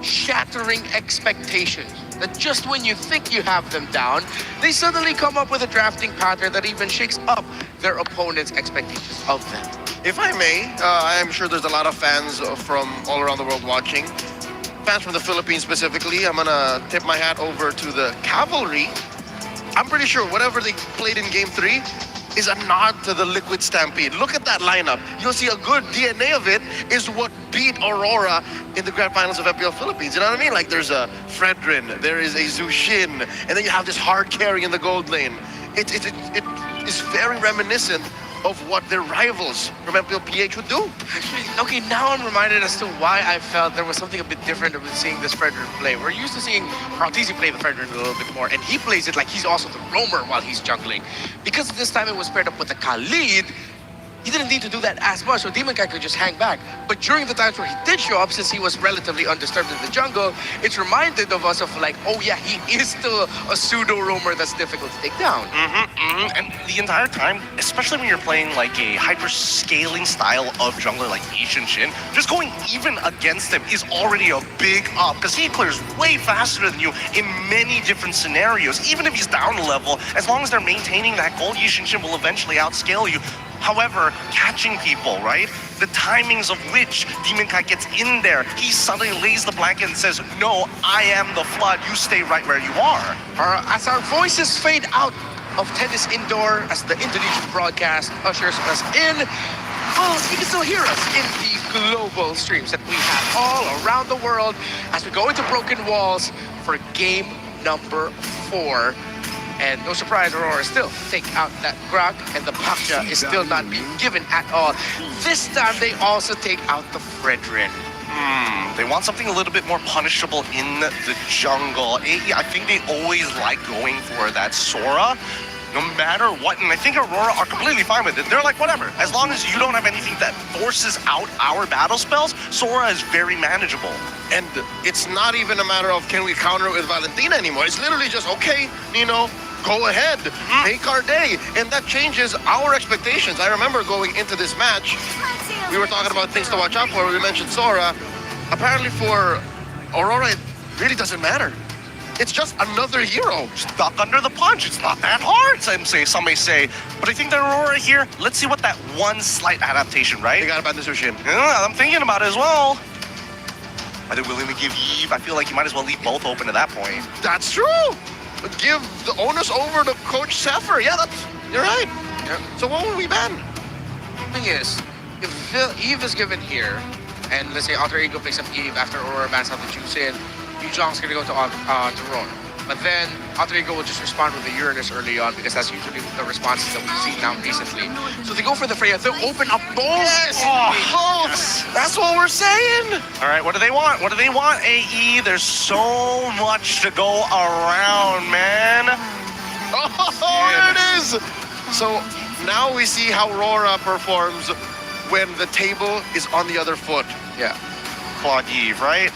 shattering expectations. That just when you think you have them down, they suddenly come up with a drafting pattern that even shakes up their opponent's expectations of them. If I may, I'm sure there's a lot of fans from all around the world watching. Fans from the Philippines specifically, I'm gonna tip my hat over to the Cavalry. I'm pretty sure whatever they played in Game 3 is a nod to the Liquid Stampede. Look at that lineup. You'll see a good DNA of it is what beat Aurora in the grand finals of FPL Philippines. You know what I mean? Like there's a Fredrin, there is a Zushin, and then you have this hard carry in the gold lane. It is very reminiscent of what their rivals from FPL PH would do. Actually, okay, now I'm reminded as to why I felt there was something a bit different about seeing this Fredrin play. We're used to seeing Arteezy play the Fredrin a little bit more, and he plays it like he's also the roamer while he's jungling. Because this time it was paired up with the Khalid, he didn't need to do that as much, so Demon Kai could just hang back. But during the times where he did show up, since he was relatively undisturbed in the jungle, it's reminded of us of like, oh yeah, he is still a pseudo-roamer that's difficult to take down. And the entire time, especially when you're playing like a hyper-scaling style of jungler like Ishin Shin, just going even against him is already a big up, because he clears way faster than you in many different scenarios. Even if he's down a level, as long as they're maintaining that goal, Ishin Shin will eventually outscale you. However, catching people, right? The timings of which Demon Kai gets in there, he suddenly lays the blanket and says, no, I am the flood, you stay right where you are. As our voices fade out of Tennis Indoor, as the Indonesian broadcast ushers us in, well, you can still hear us in the global streams that we have all around the world as we go into Broken Walls for game number 4. And no surprise, Aurora still take out that Grok, and the Paksha is still not being given at all. This time, they also take out the Fredrin. They want something a little bit more punishable in the jungle. I think they always like going for that Sora, no matter what. And I think Aurora are completely fine with it. They're like, whatever. As long as you don't have anything that forces out our battle spells, Sora is very manageable. And it's not even a matter of can we counter it with Valentina anymore. It's literally just, okay, Nino, go ahead, make our day. And that changes our expectations. I remember going into this match, we were talking about things to watch out for. We mentioned Sora. Apparently for Aurora, it really doesn't matter. It's just another hero. Stuck under the punch. It's not that hard, some may say. But I think that Aurora here, let's see what that one slight adaptation, right? They got about the Sushin. Yeah, I'm thinking about it as well. Are they willing to give Eve? I feel like you might as well leave both open at that point. That's true. Give the onus over to Coach Zephyr. Yeah, you're right. Yeah. So what would we ban? Thing is, if Eve is given here, and let's say Alter Ego picks up Eve after Aurora bans out the Juice in, Yu Zhang's gonna go to Ron. But then Alter Ego will just respond with the Uranus early on, because that's usually the responses that we've seen now recently. So they go for the Freya, they'll open up both. Yes. That's what we're saying. All right, what do they want? What do they want, AE? There's so much to go around, man. Oh, there it is. So now we see how Aurora performs when the table is on the other foot. Yeah. Claude Eve, right?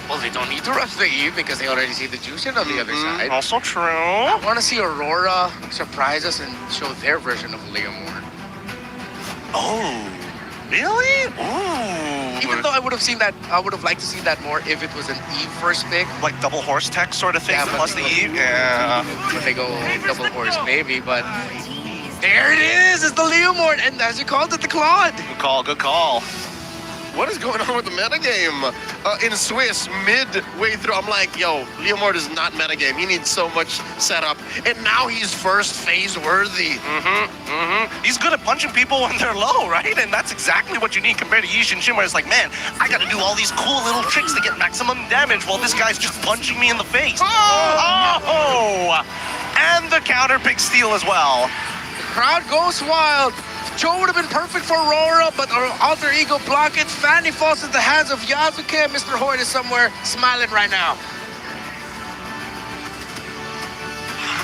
Well, they don't need to rush the Eve because they already see the Juice in on the other side. Also true. I want to see Aurora surprise us and show their version of Leomord. Oh. Really? Ooh. Even though I would have seen that, I would have liked to see that more if it was an Eve first pick. Like double horse tech sort of thing, Yeah, but- plus the E. Yeah. If they go double horse, maybe, but there it is! It's the Leomord, and as you called it, the Claude. Good call. Good call. What is going on with the metagame? In Swiss, midway through, I'm like, yo, Leomord is not metagame. He needs so much setup. And now he's first phase worthy. He's good at punching people when they're low, right? And that's exactly what you need compared to Yi Shin, where it's like, man, I gotta do all these cool little tricks to get maximum damage while this guy's just punching me in the face. Oh! And the counter pick steal as well. The crowd goes wild. Joe would have been perfect for Aurora, but our alter ego block it. Fanny falls in the hands of Yasuke. Mr. Hoyt is somewhere smiling right now.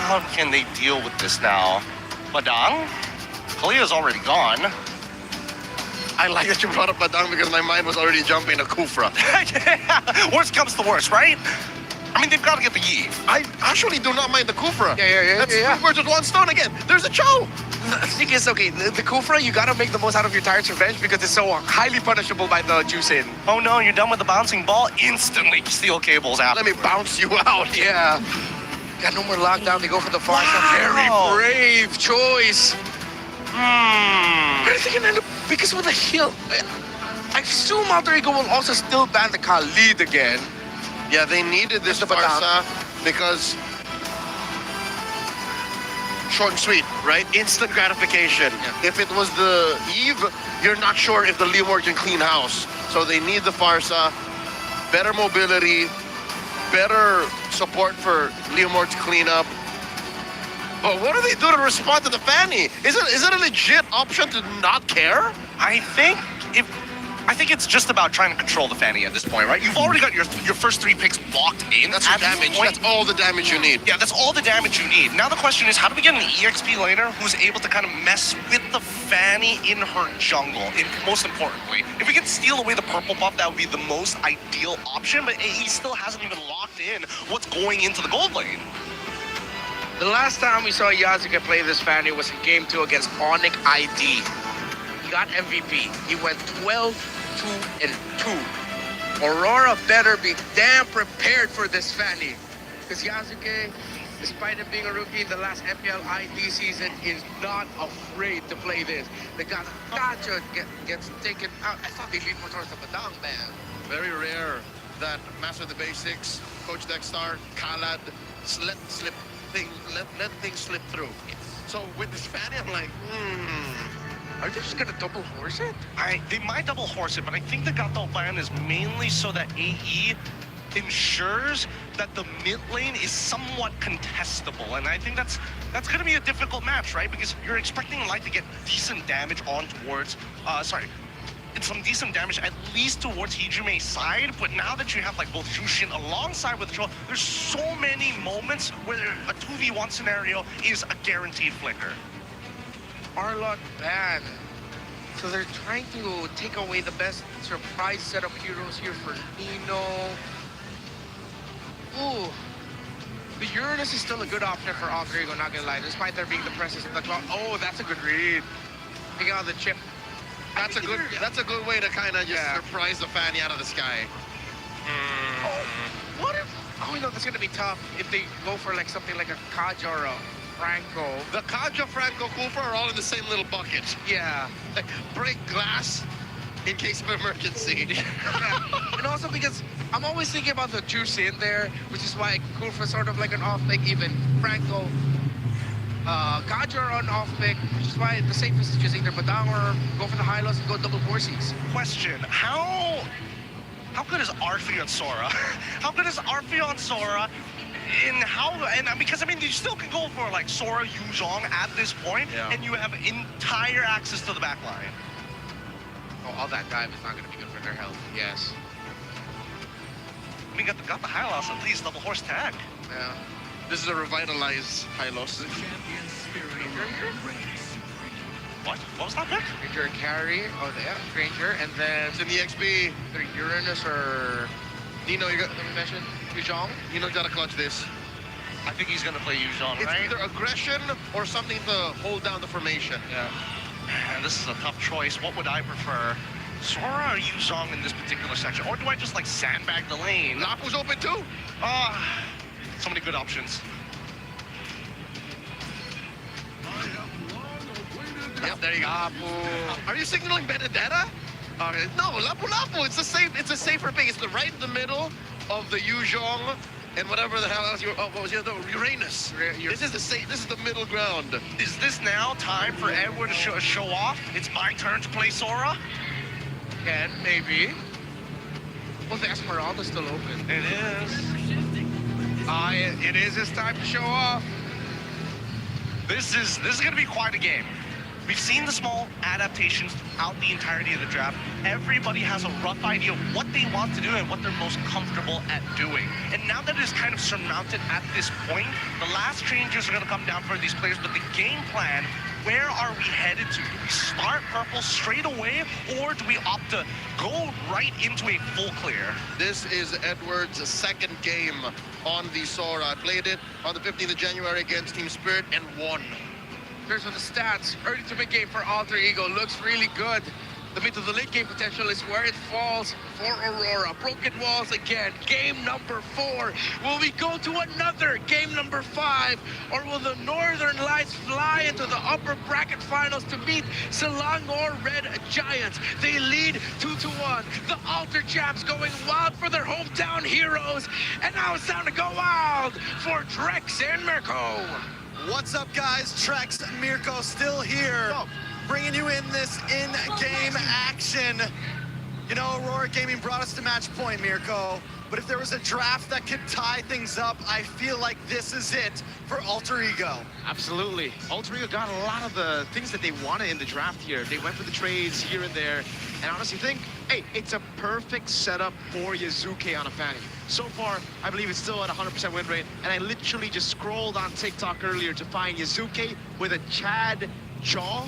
How can they deal with this now? Badang? Kalia's already gone. I like that you brought up Badang because my mind was already jumping to Kufra. Worst comes to worst, right? I mean, they've got to get the Yi. I actually do not mind the Kufra. Yeah. That's three birds with one stone again. There's a Cho. The thing is, okay, the Kufra, you gotta make the most out of your Tyrant's Revenge because it's so highly punishable by the Juicin. Oh no, you're done with the bouncing ball? Instantly steal cables after. Let me bounce you out. Yeah. Got no more lockdown. They go for the far side. Wow. Very brave choice. But I think end up because with the heal, I assume Alter Ego will also still ban the Khalid again. Yeah, they needed this The Badang. Farsa because short and sweet, right? Instant gratification. Yeah. If it was the Eve, you're not sure if the Leomord can clean house. So they need the Farsa, better mobility, better support for Leomord's cleanup. But what do they do to respond to the Fanny? Is it a legit option to not care? I think it's just about trying to control the Fanny at this point, right? You've already got your first three picks locked in. That's your at this damage. point. That's all the damage you need. Yeah, that's all the damage you need. Now the question is, how do we get an EXP laner who's able to kind of mess with the Fanny in her jungle? Most importantly, if we can steal away the purple buff, that would be the most ideal option, but he still hasn't even locked in what's going into the gold lane. The last time we saw Yasuke play this Fanny was in Game 2 against Onyx ID. He got MVP. He went 12-2-2. Aurora better be damn prepared for this Fanny. Because Yasuke, despite him being a rookie in the last MPL ID season, is not afraid to play this. The gotcha gets taken out. I thought they lead more towards the Badang, man. Very rare that Master of the Basics, Coach Dexter, Khalad, let things slip through. So with this Fanny, I'm like, Are they just gonna double horse it? They might double horse it, but I think the Gato plan is mainly so that AE ensures that the mid lane is somewhat contestable, and I think that's going to be a difficult match, right? Because you're expecting Light to get decent damage on towards, some decent damage at least towards Hijume's side, but now that you have like both Jushin alongside with Cho, there's so many moments where a 2v1 scenario is a guaranteed flicker. Arlot ban. So they're trying to take away the best surprise set of heroes here for Nino. Ooh. The Uranus is still a good option for Alter Ego, not gonna lie, despite there being the presence of the clock. Oh, that's a good read. Taking out the chip. that's a good way to kind of just Yeah. surprise the Fanny out of the sky. What if... Oh, no, that's gonna be tough if they go for like something like a Kaja or a Franco. The Kaja, Franco, Kufa are all in the same little bucket. Yeah. Like, break glass in case of emergency. Yeah. And also because I'm always thinking about the juice in there, which is why Kufa sort of like an off pick, even Franco, Kaja on off pick, which is why the safest is just either Badang or go for the high lows and go double horsies. Question: How good is Arfi on Sora? How good is Arfi on Sora? Because I mean, you still can go for like Sora, Yu Zhong at this point, and you have entire access to the back line. Oh, all that dive is not going to be good for their health. Yes. I mean, got the high loss at least, double horse tag. Yeah. This is a revitalized Hylos. What? What was that pick? Ranger and carry. Oh, yeah, Ranger, and then It's an EXP. either Uranus or Nino, you got, let me mention Yuzhong. Nino gotta clutch this. I think he's gonna play Yu Zhong, It's right? either aggression or something to hold down the formation. Yeah. And this is a tough choice. What would I prefer? Sora or Yuzong in this particular section? Or do I just like sandbag the lane? Lapu's open too. So many good options. Yep, there you go. Are you signaling Benedetta? No, Lapu. It's the same. It's a safer pick. It's the right in the middle of the Yuzhong and whatever the hell else you. Oh, what was the other? Uranus. This is the same. This is the middle ground. Is this now time for Edward to show off? It's my turn to play Sora? And maybe. Well, the Esmeralda's still open. It is. It is his time to show off. This is going to be quite a game. We've seen the small adaptations throughout the entirety of the draft. Everybody has a rough idea of what they want to do and what they're most comfortable at doing. And now that it is kind of surmounted at this point, the last changes are going to come down for these players, but the game plan, where are we headed to? Do we start purple straight away, or do we opt to go right into a full clear? This is Edward's second game on the Sora. I played it on the 15th of January against Team Spirit and won. Here's what the stats. Early to mid-game for Alter Ego looks really good. The mid to the late game potential is where it falls for Aurora. Broken walls again. Game number 4. Will we go to another game number 5? Or will the Northern Lights fly into the upper bracket finals to meet Selangor Red Giants? They lead 2-1. The Alter Chaps going wild for their hometown heroes. And now it's time to go wild for Drex and Mirko. What's up, guys? Trex and Mirko still here, bringing you in this in-game action. You know, Aurora Gaming brought us to match point, Mirko. But if there was a draft that could tie things up, I feel like this is it for Alter Ego. Absolutely. Alter Ego got a lot of the things that they wanted in the draft here. They went for the trades here and there. And honestly think, hey, it's a perfect setup for Yazuke on a Fanny. So far, I believe it's still at 100% win rate. And I literally just scrolled on TikTok earlier to find Yazuke with a Chad jaw.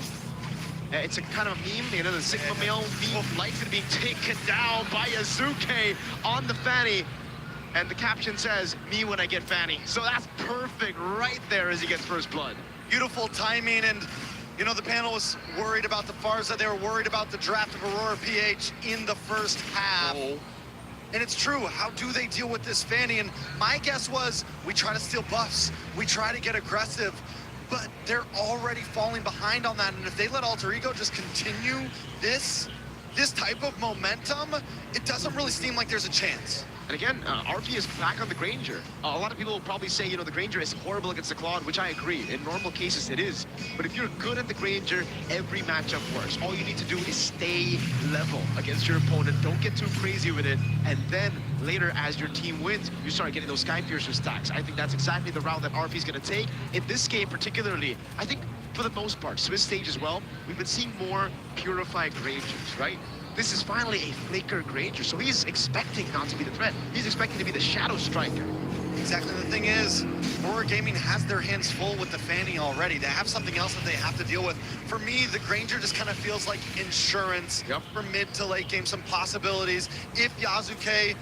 It's a kind of a meme, you know, the Sigma male meme. Light's gonna be taken down by Yazuke on the Fanny. And the caption says, me when I get Fanny. So that's perfect right there as he gets first blood. Beautiful timing, and you know, the panel was worried about the Farza. They were worried about the draft of Aurora PH in the first half. And it's true, how do they deal with this Fanny? And my guess was, we try to steal buffs, we try to get aggressive, but they're already falling behind on that. And if they let Alter Ego just continue this type of momentum, it doesn't really seem like there's a chance. And again, RP is back on the Granger. A lot of people will probably say, you know, the Granger is horrible against the Claude, which I agree. In normal cases, it is. But if you're good at the Granger, every matchup works. All you need to do is stay level against your opponent. Don't get too crazy with it. And then later, as your team wins, you start getting those Sky Piercer stacks. I think that's exactly the route that RP is going to take. In this game particularly, I think for the most part, Swiss stage as well, we've been seeing more purified Grangers, right? This is finally a Flaker Granger, so he's expecting not to be the threat. He's expecting to be the Shadow Striker. Exactly. The thing is, Aurora Gaming has their hands full with the Fanny already. They have something else that they have to deal with. For me, the Granger just kind of feels like insurance for mid to late game, some possibilities. If Yazuke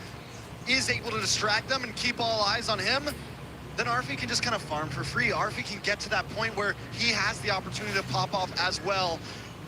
is able to distract them and keep all eyes on him, then Arfi can just kind of farm for free. Arfi can get to that point where he has the opportunity to pop off as well.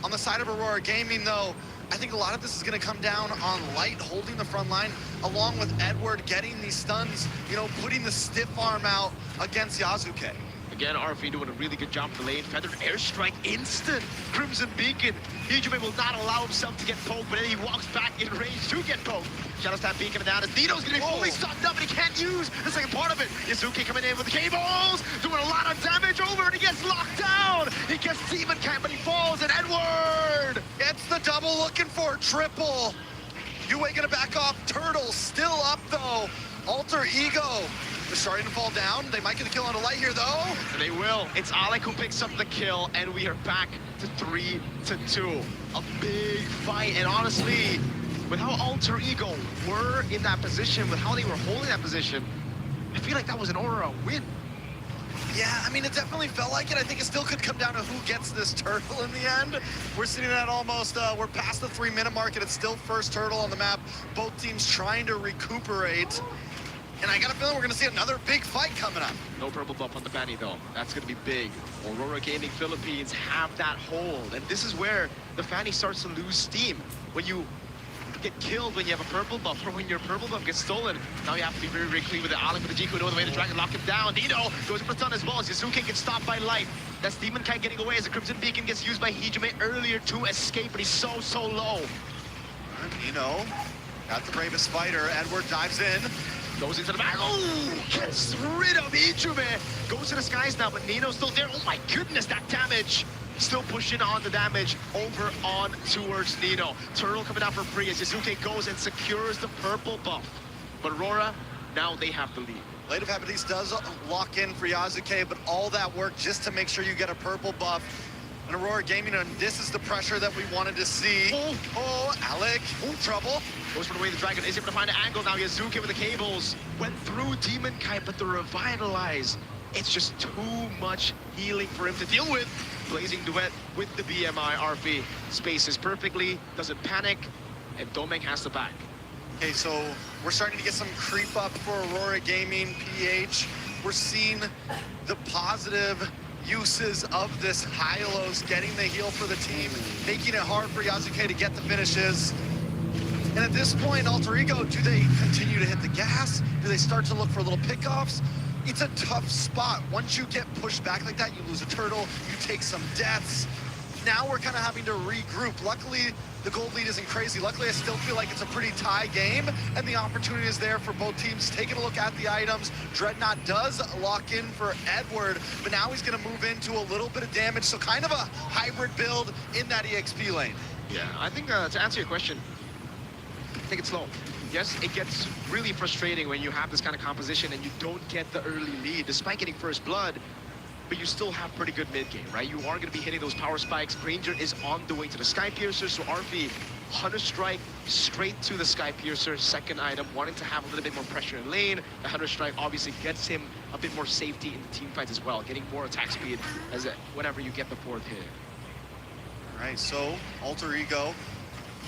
On the side of Aurora Gaming, though, I think a lot of this is going to come down on Light holding the front line, along with Edward getting these stuns, you know, putting the stiff arm out against Yazuke. Again, RP doing a really good job in the lane. Feathered Airstrike instant. Crimson Beacon. Hijime will not allow himself to get poked, but then he walks back in range to get poked. Shadow Stab Beacon coming down as Nito's going to be fully stocked up, and he can't use the second part of it. Yazuke coming in with the cables, doing a lot of damage over, and he gets locked down. He gets Demon Camp, but he falls, and Edward gets the double, looking for a triple. Yue gonna back off. Turtle still up, though. Alter Ego. They're starting to fall down. They might get a kill on a Light here, though. They will. It's Alec who picks up the kill, and we are back to 3-2. A big fight, and honestly, with how Alter Ego were in that position, with how they were holding that position, I feel like that was an Aurora win. Yeah, I mean, it definitely felt like it. I think it still could come down to who gets this turtle in the end. We're sitting at almost, we're past the 3-minute mark, and it's still first turtle on the map. Both teams trying to recuperate. And I got a feeling we're gonna see another big fight coming up. No purple buff on the Fanny though. That's gonna be big. Aurora Gaming Philippines have that hold. And this is where the Fanny starts to lose steam. When you get killed when you have a purple buff, or when your purple buff gets stolen. Now you have to be very, very clean with the Alec with the G Kudo, the way the Dragon lock him down. Nino goes for the stun as well as Yasuke gets stopped by Light. That's Demon Kai getting away as the Crimson Beacon gets used by Hijime earlier to escape, but he's so low. Nino got the bravest fighter. Edward dives in. Goes into the back. Oh, gets rid of Hijime. Goes to the skies now, but Nino's still there. Oh my goodness, that damage. Still pushing on the damage over on towards Nino. Turtle coming out for free as Yasuke goes and secures the purple buff. But Aurora, now they have the lead. Blade of Hephaestus does lock in for Yasuke, but all that work just to make sure you get a purple buff. And Aurora Gaming, and this is the pressure that we wanted to see. Oh, Alec, trouble. Goes for the way the Dragon is able to find an angle now. Yasuke with the cables. Went through Demon Kai, but the Revitalize. It's just too much healing for him to deal with. Blazing duet with the BMI RP. Spaces perfectly, doesn't panic, and Domeng has the back. Okay, so we're starting to get some creep up for Aurora Gaming, PH. We're seeing the positive uses of this Hylos, getting the heal for the team, making it hard for Yasuke to get the finishes. And at this point, Alter Ego, do they continue to hit the gas? Do they start to look for little pickoffs? It's a tough spot. Once you get pushed back like that, you lose a turtle, you take some deaths. Now we're kind of having to regroup. Luckily, the gold lead isn't crazy. Luckily, I still feel like it's a pretty tie game, and the opportunity is there for both teams. Taking a look at the items, Dreadnought does lock in for Edward, but now he's going to move into a little bit of damage, so kind of a hybrid build in that EXP lane. Yeah, I think to answer your question, take it slow. Yes, it gets really frustrating when you have this kind of composition and you don't get the early lead, despite getting first blood, but you still have pretty good mid game, right? You are going to be hitting those power spikes. Granger is on the way to the Sky Piercer, so RP, Hunter Strike straight to the Sky Piercer, second item, wanting to have a little bit more pressure in lane. The Hunter Strike obviously gets him a bit more safety in the team fights as well, getting more attack speed as whenever you get the fourth hit. All right, so Alter Ego,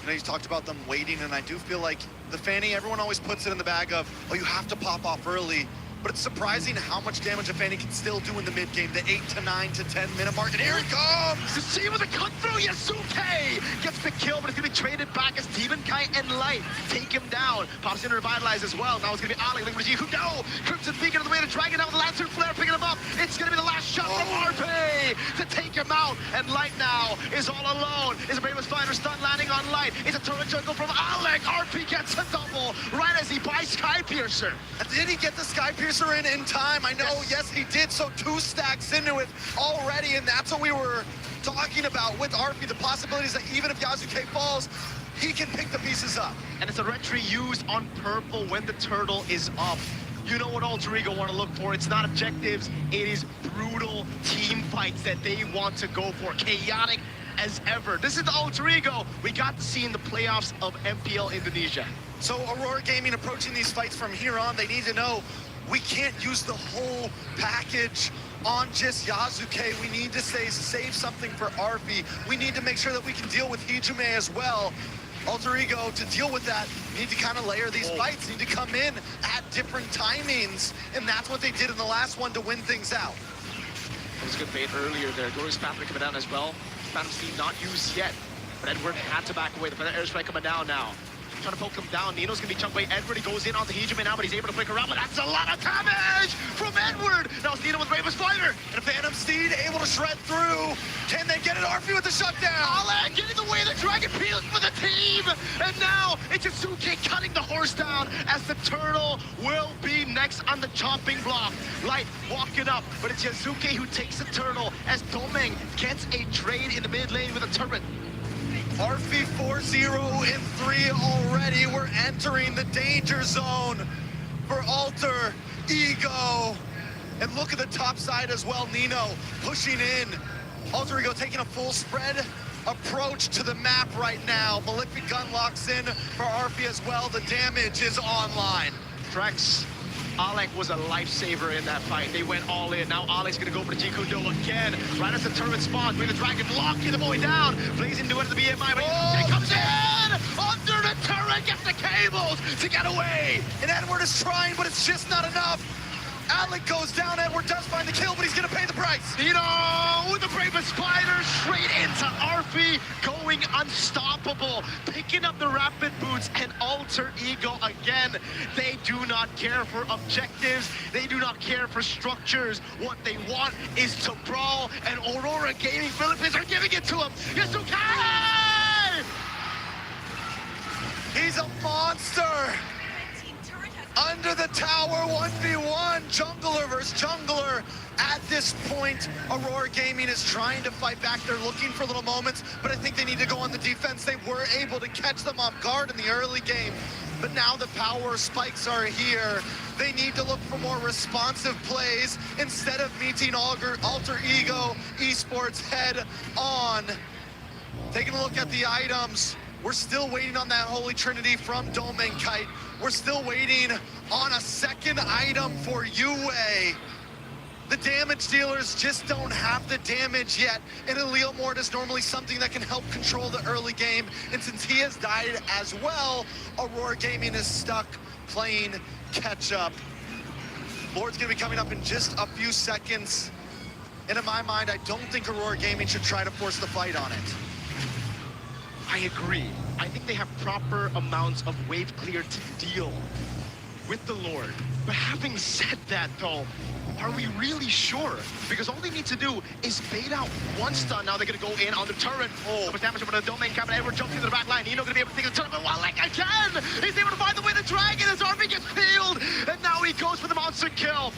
you know, you talked about them waiting, and I do feel like the Fanny, everyone always puts it in the bag of, oh, you have to pop off early. But it's surprising how much damage a Fanny can still do in the mid game, the 8 to 9 to 10 minute mark. And here it comes! To see with a cut through, Yasuke gets the kill, but it's gonna be traded back as Demon Kai and Light take him down. Pops in to revitalize as well. Now it's gonna be Ali, looking for G. No! Crimson Beacon on the way to Dragon out with the Lantern Flare, picking him up. It's gonna be the last shot from RP to take him out. And Light now is all alone. Is a Bravest Fighter stun landing on Light. It's a turret jungle from Alec. RP gets a double right as he buys Sky Piercer. And did he get the Sky Piercer in time? I know, yes, he did, so 2 stacks into it already, and that's what we were talking about with RP, the possibilities that even if Yasuke falls, he can pick the pieces up. And it's a retry used on purple when the turtle is up. You know what Alter Ego want to look for. It's not objectives, it is brutal team fights that they want to go for. Chaotic as ever. This is the Alter Ego we got to see in the playoffs of MPL Indonesia. So Aurora Gaming approaching these fights from here on, they need to know we can't use the whole package on just Yasuke. We need to save something for RP. We need to make sure that we can deal with Hijime as well. Alter Ego, to deal with that, need to kind of layer these fights, need to come in at different timings, and that's what they did in the last one to win things out. It was a good bait earlier there. Glorious Phantom coming down as well. Phantom Speed not used yet, but Edward had to back away. The airstrike coming down now. Trying to poke him down. Nino's gonna be chunked by Edward. He goes in on the Hijime now, but he's able to flick around, but that's a lot of damage from Edward. Now it's Nino with Bravest Fighter. And Phantom Steed able to shred through. Can they get it? RP with the shutdown. Alec getting away the Dragon Peels for the team. And now it's Yasuke cutting the horse down as the turtle will be next on the chopping block. Light walking up, but it's Yasuke who takes the turtle as Domeng gets a trade in the mid lane with a turret. RP 4-0 in 3 already. We're entering the danger zone for Alter Ego. And look at the top side as well. Nino pushing in. Alter Ego taking a full spread approach to the map right now. Malefic Gun locks in for RP as well. The damage is online. Trex, Alec was a lifesaver in that fight. They went all in. Now Alec's gonna go for the Jikudo again. Right as the turret spawns, with the Dragon locking the boy down. Blazing to it at the BMI, but he comes in under the turret. Aurora gets the cables to get away. And Edward is trying, but it's just not enough. Alec goes down. Edward does find the kill, but he's going to pay the price. Nino with the bravest spider straight into Arfi, going unstoppable, picking up the rapid boots and alter ego again. They do not care for objectives. They do not care for structures. What they want is to brawl, and Aurora Gaming Philippines are giving it to them. Yasuke! He's a monster. Under the tower, 1v1, jungler versus jungler. At this point, Aurora Gaming is trying to fight back. They're looking for little moments, but I think they need to go on the defense. They were able to catch them off guard in the early game, but now the power spikes are here. They need to look for more responsive plays instead of meeting Alter Ego Esports head on. Taking a look at the items. We're still waiting on that Holy Trinity from Domain Kite. We're still waiting on a second item for Yue. The damage dealers just don't have the damage yet. And a Leo Mort is normally something that can help control the early game. And since he has died as well, Aurora Gaming is stuck playing catch up. Lord's gonna be coming up in just a few seconds. And in my mind, I don't think Aurora Gaming should try to force the fight on it. I agree. I think they have proper amounts of wave clear to deal with the Lord. But having said that, though, are we really sure? Because all they need to do is bait out one stun. Now they're going to go in on the turret. Oh, much damage over the domain cap. Edward jumps into the back line. Nino going to be able to take the turret. But Wallach again! He's able to find the way to Dragon as Arby gets peeled. And now he goes for the monster kill.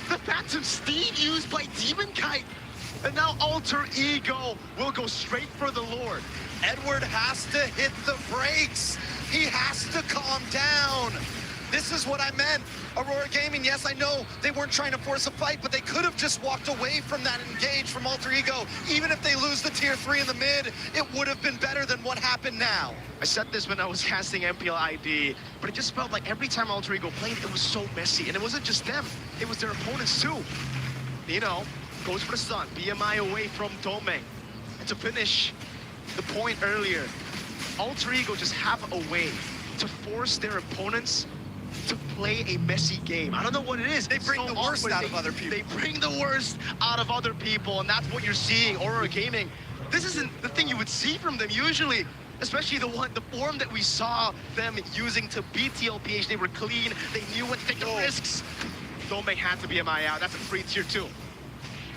The Phantom Steed used by Demon Kite. And now Alter Ego will go straight for the Lord. Edward has to hit the brakes. He has to calm down. This is what I meant. Aurora Gaming, yes, I know they weren't trying to force a fight, but they could have just walked away from that engage from Alter Ego. Even if they lose the tier 3 in the mid, it would have been better than what happened now. I said this when I was casting MPL ID, but it just felt like every time Alter Ego played, it was so messy. And it wasn't just them, it was their opponents too. You know, goes for the stun, BMI away from Domain. And to finish the point earlier, Alter Ego just have a way to force their opponents to play a messy game. I don't know what it is. They bring the worst out of other people. They bring the worst out of other people, and that's what you're seeing. Aurora Gaming, this isn't the thing you would see from them usually, especially the form that we saw them using to beat TLPH. They were clean, they knew when to take the risks. Domain had to be a out. That's a free tier 2.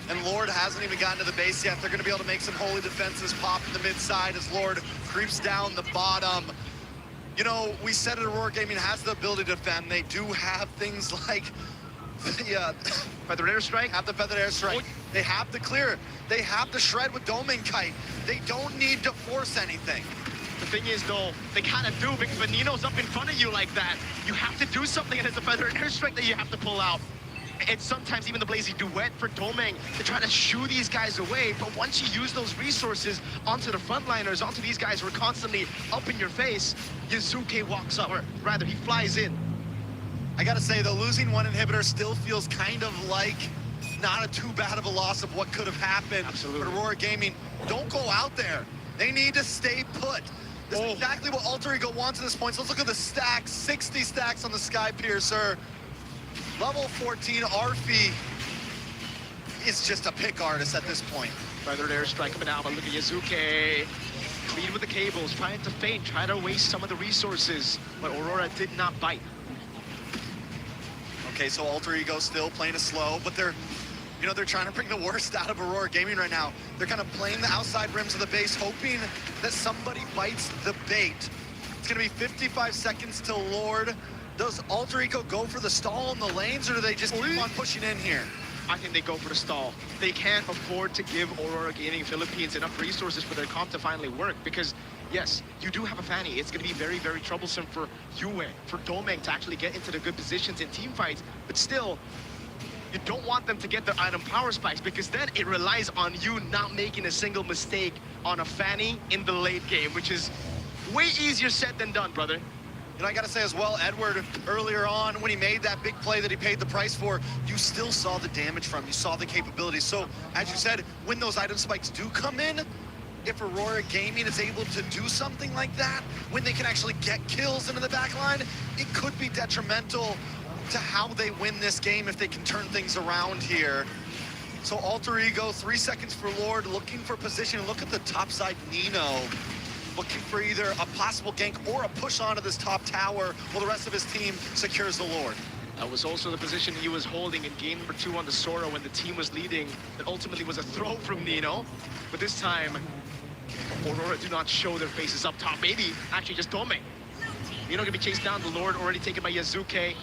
And Lord hasn't even gotten to the base yet. They're going to be able to make some holy defenses pop in the mid side as Lord creeps down the bottom. You know, we said it, Aurora Gaming has the ability to defend. They do have things like the Feathered Airstrike. have the feathered airstrike. They have the clear. They have the shred with Domain Kite. They don't need to force anything. The thing is, though, they kind of do, because when Nino's up in front of you like that, you have to do something, and it's a feathered airstrike that you have to pull out. And sometimes even the Blazy Duet for Domain to try to shoo these guys away. But once you use those resources onto the frontliners, onto these guys who are constantly up in your face, Yasuke walks up, or rather, he flies in. I gotta say, though, losing one inhibitor still feels kind of like not a too bad of a loss of what could have happened. Absolutely. But Aurora Gaming, don't go out there. They need to stay put. This is exactly what Alter Ego wants at this point. So let's look at the stacks, 60 stacks on the Sky Piercer. Level 14, Arfi is just a pick artist at this point. Feathered Airstrike coming out, but look at Yasuke. Clean with the cables, trying to feint, trying to waste some of the resources. But Aurora did not bite. Okay, so Alter Ego still playing it slow, but they're trying to bring the worst out of Aurora Gaming right now. They're kind of playing the outside rims of the base, hoping that somebody bites the bait. It's gonna be 55 seconds till Lord. Does Alter Ego go for the stall in the lanes, or do they just keep on pushing in here? I think they go for the stall. They can't afford to give Aurora Gaming Philippines enough resources for their comp to finally work, because yes, you do have a Fanny. It's going to be very, very troublesome for Yue, for Domain to actually get into the good positions in team fights, but still, you don't want them to get their item power spikes, because then it relies on you not making a single mistake on a Fanny in the late game, which is way easier said than done, brother. You know, I gotta say as well, Edward, earlier on, when he made that big play that he paid the price for, you still saw the damage from him. You saw the capabilities. So, as you said, when those item spikes do come in, if Aurora Gaming is able to do something like that, when they can actually get kills into the backline, it could be detrimental to how they win this game if they can turn things around here. So Alter Ego, 3 seconds for Lord, looking for position. Look at the top side, Nino, looking for either a possible gank or a push onto this top tower while the rest of his team secures the Lord. That was also the position he was holding in game number 2 on the Sora when the team was leading. That ultimately was a throw from Nino. But this time, Aurora do not show their faces up top. Maybe actually just Domeng. Nino gonna be chased down. The Lord already taken by Yazuke.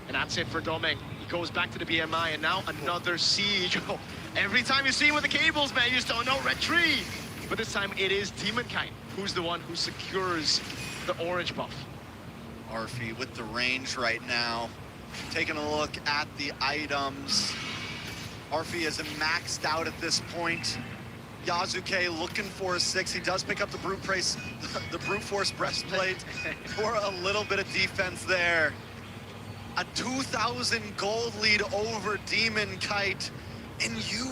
And that's it for Domeng. He goes back to the BMI and now another siege. Every time you see him with the cables, man, you just don't know, red tree. But this time it is Demonkite who's the one who secures the orange buff. Arfi with the range right now. Taking a look at the items. Arfi is maxed out at this point. Yazuke looking for a 6. He does pick up the the brute force breastplate for a little bit of defense there. A 2,000 gold lead over Demonkite. And Yue,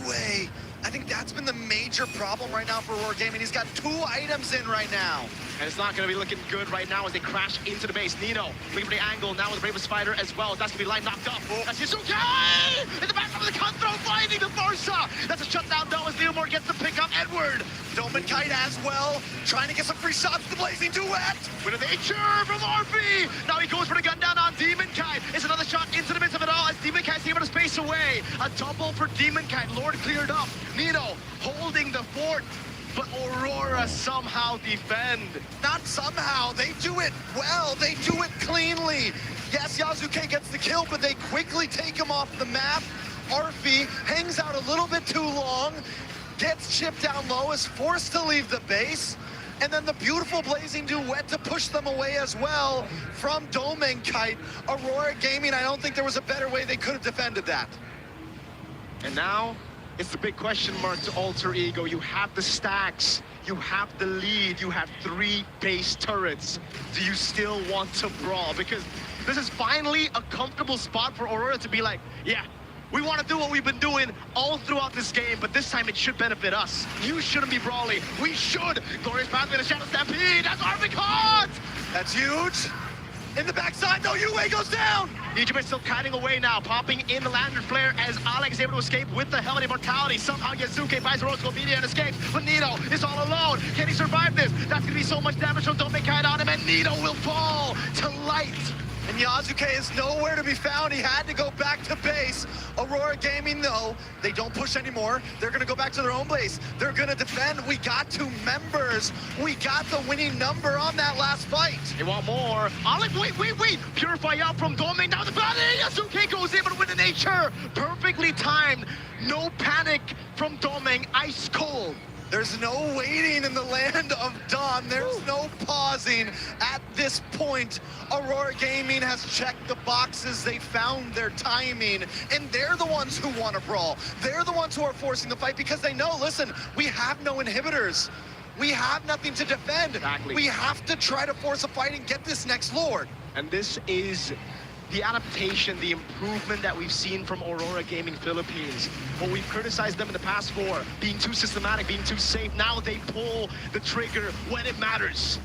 I think that's been the major problem right now for Aurora Gaming. He's got 2 items in right now. And it's not going to be looking good right now as they crash into the base. Nino looking for the angle now with the Bravest Spider as well. That's going to be line knocked up. That's Yazuke! In the back of the cut-throw, finding the Barca. That's a shutdown though as Leomore gets the pick up. Edward. Demonkite as well, trying to get some free shots to the Blazing Duet. With a nature from RP. Now he goes for the gun down on Demonkite. It's another shot into the midst of it all as Demonkite's able to space away. A double for Demonkite. Lord cleared up. Nino holding the fort. But Aurora somehow defend. Not somehow, they do it well, they do it cleanly. Yes, Yazuke gets the kill, but they quickly take him off the map. Arfi hangs out a little bit too long, gets chipped down low, is forced to leave the base, and then the beautiful Blazing Duet to push them away as well from Demonkite. Aurora Gaming, I don't think there was a better way they could have defended that. And now, it's the big question mark to Alter Ego. You have the stacks, you have the lead, you have 3 base turrets. Do you still want to brawl? Because this is finally a comfortable spot for Aurora to be like, yeah, we want to do what we've been doing all throughout this game, but this time it should benefit us. You shouldn't be brawling. We should. Glorious Pathway to Shadow Stampede. That's Arvik caught! That's huge. In the backside, though, Yue goes down. Egypt is still kiting away now, popping in the Lantern Flare as Alex is able to escape with the Helmet Immortality. Somehow Yazuke buys a Roscoe Media and escapes, but Nino is all alone. Can he survive this? That's gonna be so much damage from Demonkite on him, and Nino will fall to light. And Yazuke is nowhere to be found. He had to go back to base. Aurora Gaming, though, they don't push anymore. They're going to go back to their own base. They're going to defend. We got 2 members. We got the winning number on that last fight. They want more. Alex, wait. Purify out from Domeng. Now the battle. Yazuke goes able to win the nature. Perfectly timed. No panic from Domeng. Ice cold. There's no waiting in the land of Dawn. There's no pausing at this point. Aurora Gaming has checked the boxes. They found their timing, and they're the ones who want to brawl. They're the ones who are forcing the fight because they know, listen, we have no inhibitors. We have nothing to defend. Exactly. We have to try to force a fight and get this next Lord. And this is the adaptation, the improvement that we've seen from Aurora Gaming Philippines. What we've criticized them in the past for, being too systematic, being too safe, now they pull the trigger when it matters.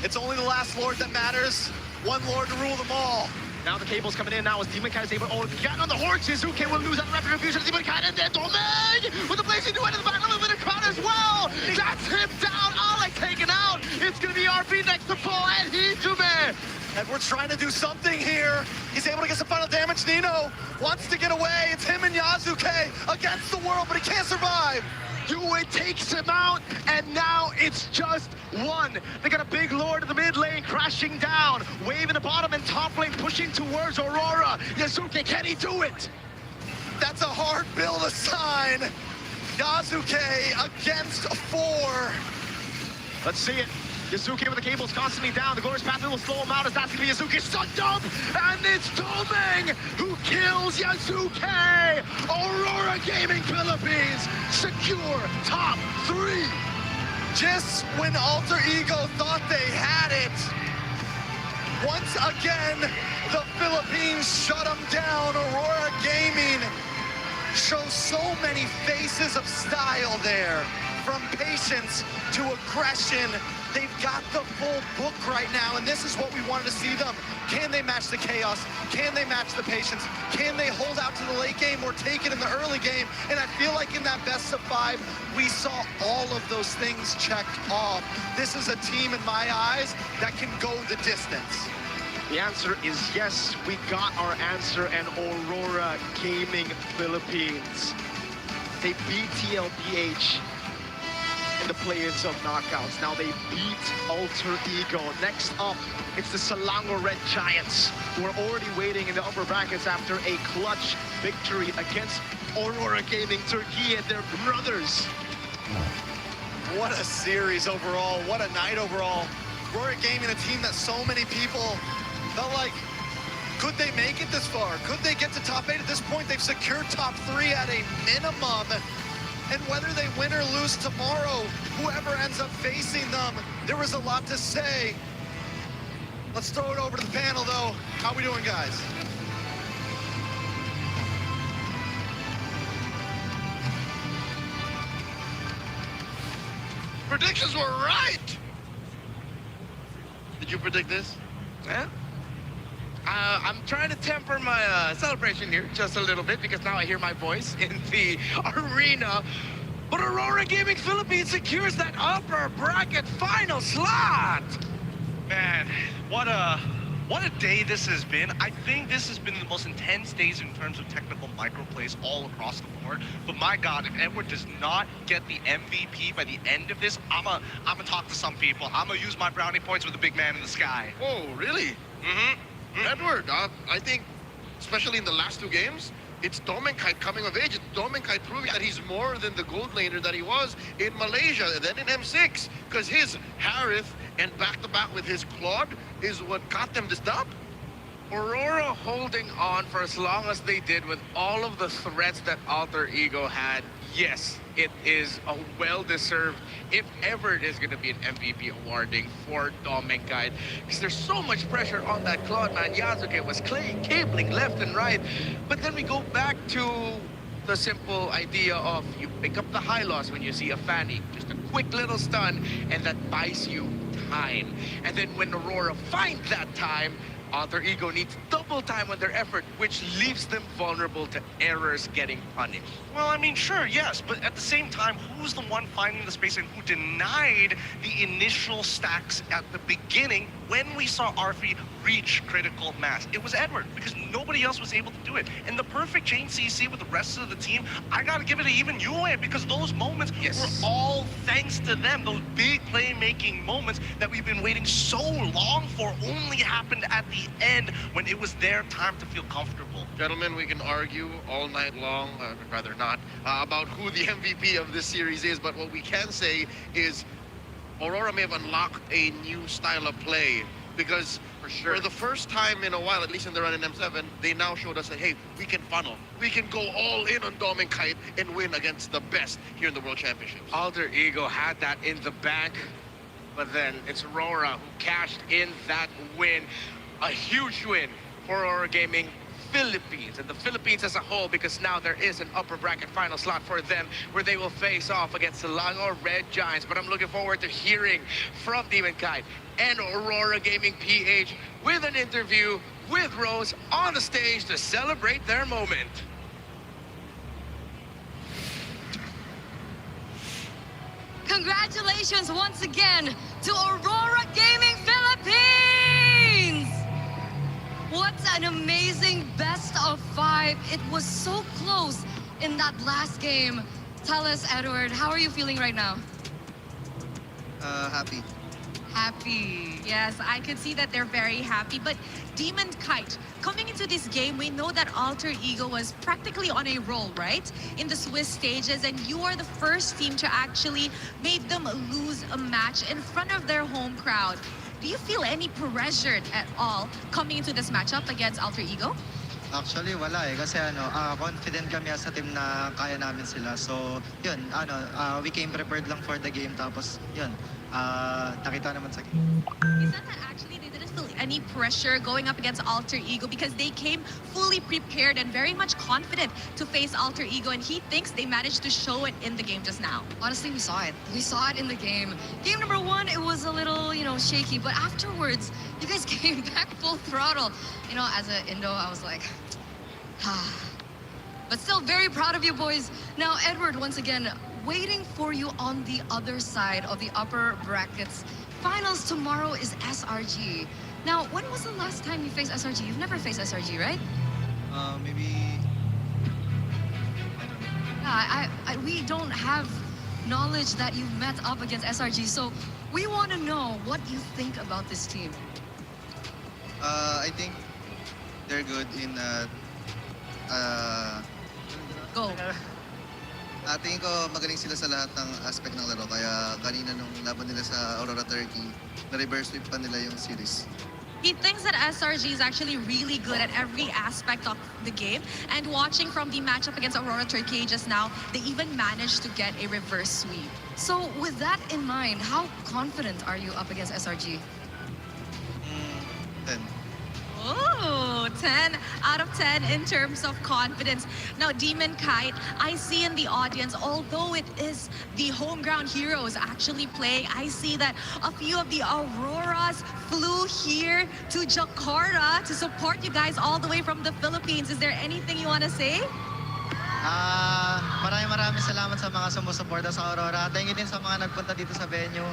It's only the last Lord that matters. One Lord to rule them all. Now the cable's coming in now as Demonkite is able to get on the horse. Yazuke will lose on the rapid refusion. Demonkite and then Domeng with the Blazing Duet in the back, a little bit of crowd as well. That's him down, Alex taken out. It's gonna be RP next to Paul and Hijube. Edward's trying to do something here. He's able to get some final damage. Nino wants to get away. It's him and Yazuke against the world, but he can't survive. Yue takes him out, and now it's just 1. They got a big Lord in the mid lane crashing down. Wave in the bottom and top lane pushing towards Aurora. Yazuke, can he do it? That's a hard bill to sign. Yazuke against 4. Let's see it. Yazuke with the cables constantly down. The Glorious Pathway will slow him out as that's going to be Yazuke sucked up. And it's Domeng who kills Yazuke. Aurora Gaming Philippines secure top 3. Just when Alter Ego thought they had it, once again, the Philippines shut them down. Aurora Gaming shows so many faces of style there. from patience to aggression. They've got the full book right now, and this is what we wanted to see them. Can they match the chaos? Can they match the patience? Can they hold out to the late game or take it in the early game? And I feel like in that best of 5, we saw all of those things checked off. This is a team, in my eyes, that can go the distance. The answer is yes, we got our answer, and Aurora Gaming Philippines. They beat TLPH in the play-ins of knockouts. Now they beat Alter Ego. Next up, it's the Selangor Red Giants, who are already waiting in the upper brackets after a clutch victory against Aurora Gaming Turkey and their brothers. What a series overall. What a night overall. Aurora Gaming, a team that so many people felt like, could they make it this far? Could they get to top 8? At this point, they've secured top 3 at a minimum. And whether they win or lose tomorrow, whoever ends up facing them, there was a lot to say. Let's throw it over to the panel, though. How we doing, guys? Predictions were right. Did you predict this? Yeah. I'm trying to temper my celebration here just a little bit because now I hear my voice in the arena. But Aurora Gaming Philippines secures that upper bracket final slot. Man, what a day this has been. I think this has been the most intense days in terms of technical microplays all across the board. But my God, if Edward does not get the MVP by the end of this, I'ma talk to some people. I'ma use my brownie points with the big man in the sky. Oh, really? Edward, I think, especially in the last 2 games, it's Domenkite coming of age. It's Domenkite proving that he's more than the gold laner that he was in Malaysia, and then in M6, because his Harith and back-to-back with his Claude is what got them this dub. Aurora holding on for as long as they did with all of the threats that Alter Ego had. Yes, it is a well-deserved, if ever it is going to be an MVP awarding for Domenkite, because there's so much pressure on that Claude, man. Yasuke was cabling left and right, but then we go back to the simple idea of you pick up the high loss when you see a Fanny, just a quick little stun, and that buys you time. And then when Aurora finds that time, Alter Ego needs double time on their effort, which leaves them vulnerable to errors getting punished. Well, I mean, sure, yes, but at the same time, who's the one finding the space and who denied the initial stacks at the beginning when we saw Arfi reach critical mass? It was Edward, because nobody else was able to do it. And the perfect chain CC with the rest of the team, I gotta give it to even Yue, because those moments were all thanks to them. Those big playmaking moments that we've been waiting so long for only happened at the end when it was their time to feel comfortable. Gentlemen, we can argue all night long, rather not, about who the MVP of this series is, but what we can say is Aurora may have unlocked a new style of play, because for the first time in a while, at least in the run in M7, they now showed us that, hey, we can funnel. We can go all in on Domenkite and win against the best here in the World Championships. Alter Ego had that in the bank, but then it's Aurora who cashed in that win. A huge win for Aurora Gaming Philippines and the Philippines as a whole, because now there is an upper bracket final slot for them where they will face off against Selangor Red Giants. But I'm looking forward to hearing from Domenkite and Aurora Gaming PH with an interview with Rose on the stage to celebrate their moment. Congratulations once again to Aurora Gaming Philippines! What an amazing best of 5. It was so close in that last game. Tell us, Edward, how are you feeling right now? Happy. Happy. Yes, I could see that they're very happy. But Domenkite, coming into this game, we know that Alter Ego was practically on a roll, right? In the Swiss stages, and you are the first team to actually make them lose a match in front of their home crowd. Do you feel any pressure at all coming into this matchup against Alter Ego? Actually, wala eh. Kasi confident kami as a team na kaya namin sila. So, yun, we came prepared lang for the game. Tapos, yun, nakita naman sa game. You said that actually they didn't feel any pressure going up against Alter Ego because they came fully prepared and very much confident to face Alter Ego, and he thinks they managed to show it in the game just now. Honestly, we saw it. We saw it in the game. Game number one, it was a little, shaky, but afterwards, you guys came back full throttle. As an Indo, I was like, But still very proud of you boys. Now, Edward, once again, waiting for you on the other side of the upper brackets. Finals tomorrow is SRG. Now, when was the last time you faced SRG? You've never faced SRG, right? Maybe, I don't know. We don't have knowledge that you've met up against SRG, so we want to know what you think about this team. I think they're good in Go. tingin ko magaling sila sa lahat ng aspect ng laro. Kaya kanina nung laban nila sa Aurora Turkey, na-reverse sweep pa nila yung series. He thinks that SRG is actually really good at every aspect of the game. And watching from the matchup against Aurora Turkey just now, they even managed to get a reverse sweep. So with that in mind, how confident are you up against SRG? 10. Oh, 10 out of 10 in terms of confidence. Now, Demon Kite, I see in the audience, although it is the home ground heroes actually playing, I see that a few of the Auroras flew here to Jakarta to support you guys all the way from the Philippines. Is there anything you want to say? Maraming salamat sa mga sumusuporta sa Aurora. Thank you din sa mga nagpunta dito sa venue.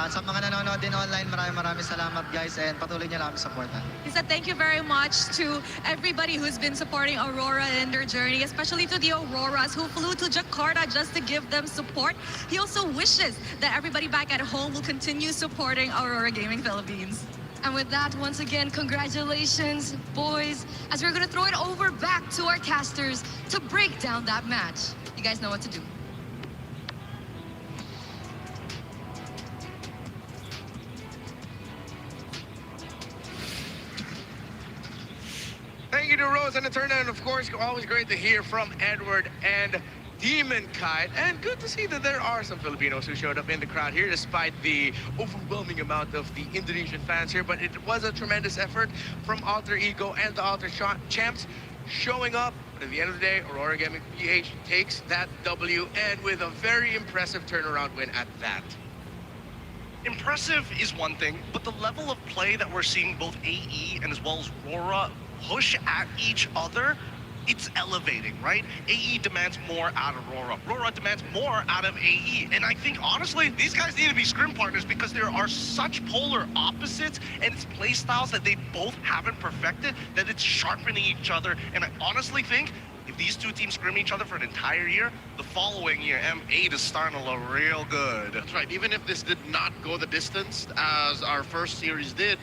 Sa mga nanonood din online, maraming salamat guys, and patuloy niyo lang kami supportan. He said thank you very much to everybody who's been supporting Aurora in their journey, especially to the Auroras who flew to Jakarta just to give them support. He also wishes that everybody back at home will continue supporting Aurora Gaming Philippines. And with that, once again, congratulations, boys, as we're going to throw it over back to our casters to break down that match. You guys know what to do. Thank you to Rose and Eterna, and of course, always great to hear from Edward and Demon Kite. And good to see that there are some Filipinos who showed up in the crowd here despite the overwhelming amount of the Indonesian fans here. But it was a tremendous effort from Alter Ego and the Alter Champs showing up. But at the end of the day, Aurora Gaming PH takes that W, and with a very impressive turnaround win at that. Impressive is one thing, but the level of play that we're seeing both AE and as well as Aurora push at each other, it's elevating, right? AE demands more out of Aurora. Aurora demands more out of AE. And I think, honestly, these guys need to be scrim partners because there are such polar opposites and it's play styles that they both haven't perfected that it's sharpening each other. And I honestly think if these two teams scrim each other for an entire year, the following year, M8 is starting to look real good. That's right. Even if this did not go the distance as our first series did,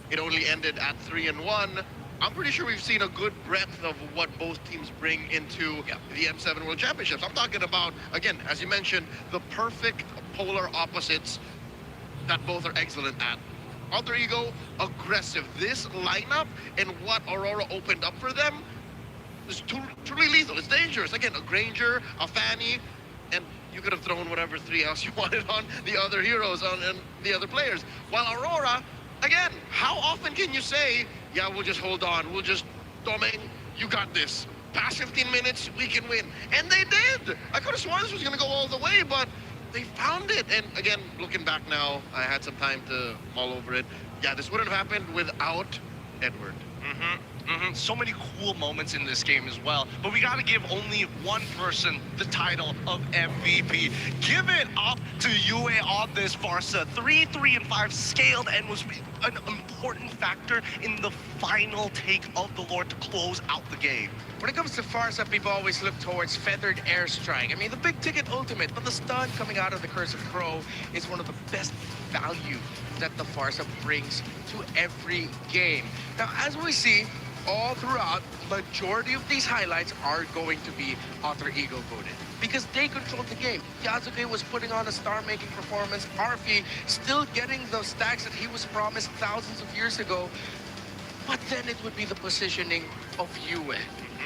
it only ended at 3-1. I'm pretty sure we've seen a good breadth of what both teams bring into the M7 World Championships. I'm talking about, again, as you mentioned, the perfect polar opposites that both are excellent at. Alter Ego, aggressive. This lineup and what Aurora opened up for them is truly lethal. It's dangerous. Again, a Granger, a Fanny, and you could have thrown whatever 3 else you wanted on the other heroes and the other players. While Aurora, again, how often can you say, yeah, we'll just hold on. We'll just, Domeng, you got this. Past 15 minutes, we can win. And they did. I could have sworn this was going to go all the way, but they found it. And again, looking back now, I had some time to mull over it. Yeah, this wouldn't have happened without Edward. So many cool moments in this game as well. But we got to give only one person the title of MVP. Give it up to Yue on this Farsa. 3-3-5 scaled and was an important factor in the final take of the Lord to close out the game. When it comes to Farsa, people always look towards Feathered Airstrike. I mean, the big ticket ultimate, but the stun coming out of the Curse of Crow is one of the best value that the Farsa brings to every game. Now, as we see, all throughout, majority of these highlights are going to be Alter Ego voted because they controlled the game. Yazuke was putting on a star-making performance. Arfi still getting those stacks that he was promised thousands of years ago. But then it would be the positioning of Yue.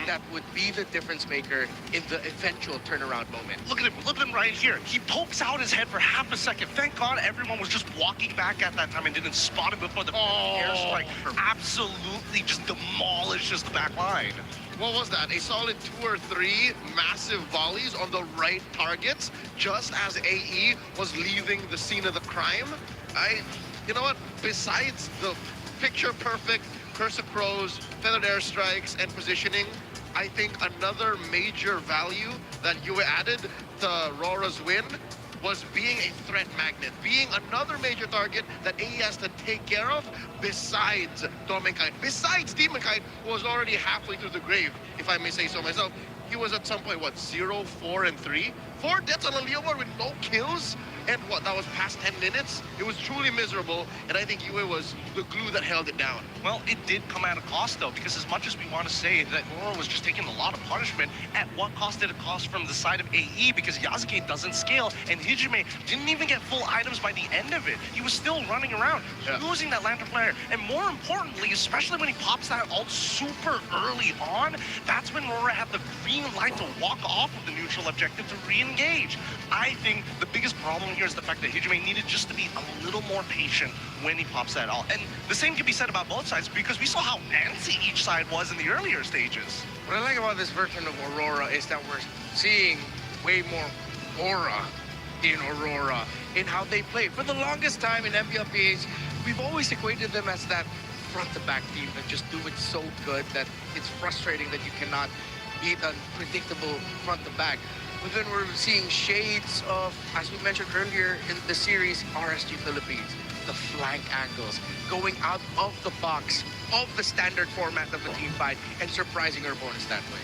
that would be the difference maker in the eventual turnaround moment. Look at him. Look at him right here. He pokes out his head for half a second. Thank God everyone was just walking back at that time and didn't spot him before the airstrike absolutely just demolishes the back line. What was that? A solid 2 or 3 massive volleys on the right targets just as AE was leaving the scene of the crime. You know what? Besides the picture perfect Curse of Crows, feathered airstrikes, and positioning, I think another major value that you added to Rora's win was being a threat magnet, being another major target that AE has to take care of besides Domenkite, besides Demonkite, who was already halfway through the grave, if I may say so myself. He was at some point, what, 0, 4, and 3? 4 deaths on a Leomord with no kills? And what, that was past 10 minutes? It was truly miserable, and I think Yue was the glue that held it down. Well, it did come at a cost, though, because as much as we want to say that Aurora was just taking a lot of punishment, at what cost did it cost from the side of AE? Because Yasuke doesn't scale, and Hijime didn't even get full items by the end of it. He was still running around, losing that Lantern Flare. And more importantly, especially when he pops that ult super early on, that's when Aurora had the green light to walk off of the neutral objective to re-engage. I think the biggest problem here is the fact that Hijime needed just to be a little more patient when he pops that ult. And the same can be said about both sides, because we saw how antsy each side was in the earlier stages. What I like about this version of Aurora is that we're seeing way more aura in Aurora, in how they play. For the longest time in MPLPH, we've always equated them as that front-to-back team that just do it so good that it's frustrating that you cannot beat a predictable front-to-back. But then we're seeing shades of, as we mentioned earlier in the series, RSG Philippines, the flank angles, going out of the box of the standard format of the team fight and surprising our opponents that way.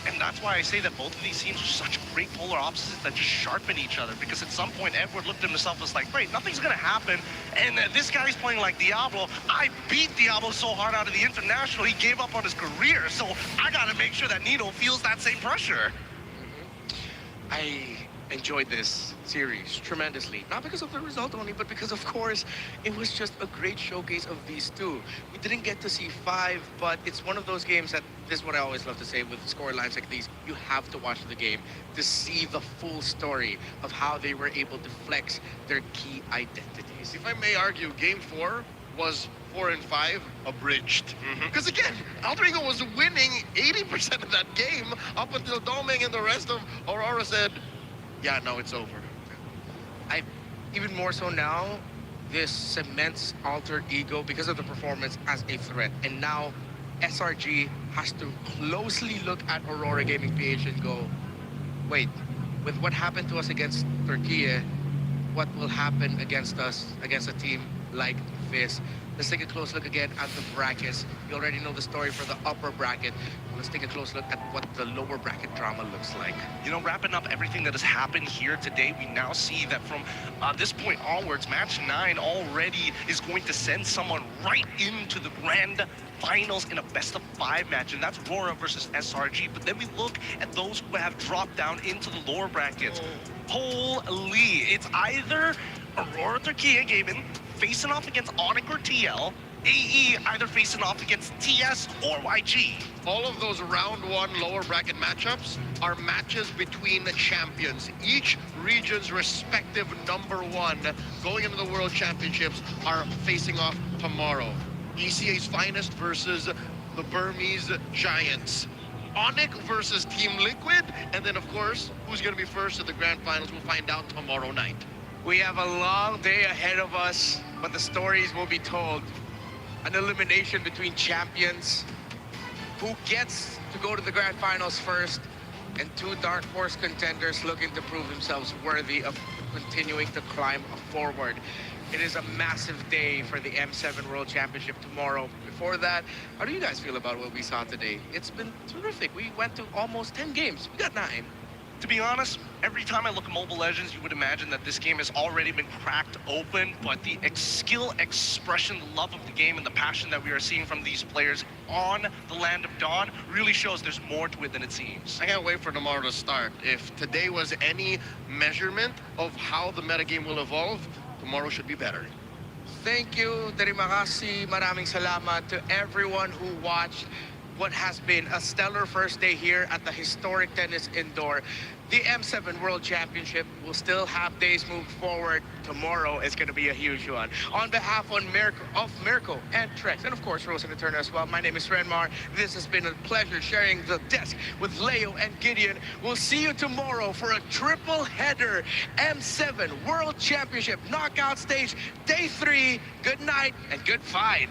And that's why I say that both of these teams are such great polar opposites that just sharpen each other, because at some point Edward looked at himself and was like, great, nothing's gonna happen, and this guy's playing like Diablo. I beat Diablo so hard out of the international, he gave up on his career, so I gotta make sure that Nino feels that same pressure. I enjoyed this series tremendously. Not because of the result only, but because, of course, it was just a great showcase of these two. We didn't get to see 5, but it's one of those games that, this is what I always love to say with score lines like these, you have to watch the game to see the full story of how they were able to flex their key identities. If I may argue, Game 4 was 4 and 5 abridged. Because again, Alter Ego was winning 80% of that game up until Doming and the rest of Aurora said, yeah, no, it's over. Even more so now, this cements Alter Ego because of the performance as a threat. And now SRG has to closely look at Aurora Gaming PH and go, wait, with what happened to us against Turkey, what will happen against us, against a team like this? Let's take a close look again at the brackets. You already know the story for the upper bracket. Let's take a close look at what the lower bracket drama looks like. You know, wrapping up everything that has happened here today, we now see that from this point onwards, match 9 already is going to send someone right into the grand finals in a best-of-5 match, and that's Aurora versus SRG. But then we look at those who have dropped down into the lower brackets. Holy, it's either Aurora Turkey Gaming facing off against Onyx or TL, AE either facing off against TS or YG. All of those round 1 lower bracket matchups are matches between the champions. Each region's respective #1 going into the World Championships are facing off tomorrow. ECA's finest versus the Burmese Giants. Onyx versus Team Liquid, and then of course, who's gonna be first at the grand finals, we'll find out tomorrow night. We have a long day ahead of us, but the stories will be told. An elimination between champions, who gets to go to the grand finals first, and 2 Dark Force contenders looking to prove themselves worthy of continuing to climb forward. It is a massive day for the M7 World Championship tomorrow. Before that, how do you guys feel about what we saw today? It's been terrific. We went to almost 10 games. We got 9. To be honest, every time I look at Mobile Legends, you would imagine that this game has already been cracked open, but the skill, expression, the love of the game, and the passion that we are seeing from these players on the Land of Dawn really shows there's more to it than it seems. I can't wait for tomorrow to start. If today was any measurement of how the metagame will evolve, tomorrow should be better. Thank you, terima kasih, maraming salamat to everyone who watched. what has been a stellar first day here at the historic tennis indoor. The M7 World Championship will still have days moved forward. Tomorrow is going to be a huge one. On behalf of Mirko and Trex, and of course Rose and Eterna as well, my name is Renmar. This has been a pleasure sharing the desk with Leo and Gideon. We'll see you tomorrow for a triple header M7 World Championship knockout stage, day 3. Good night and good fight.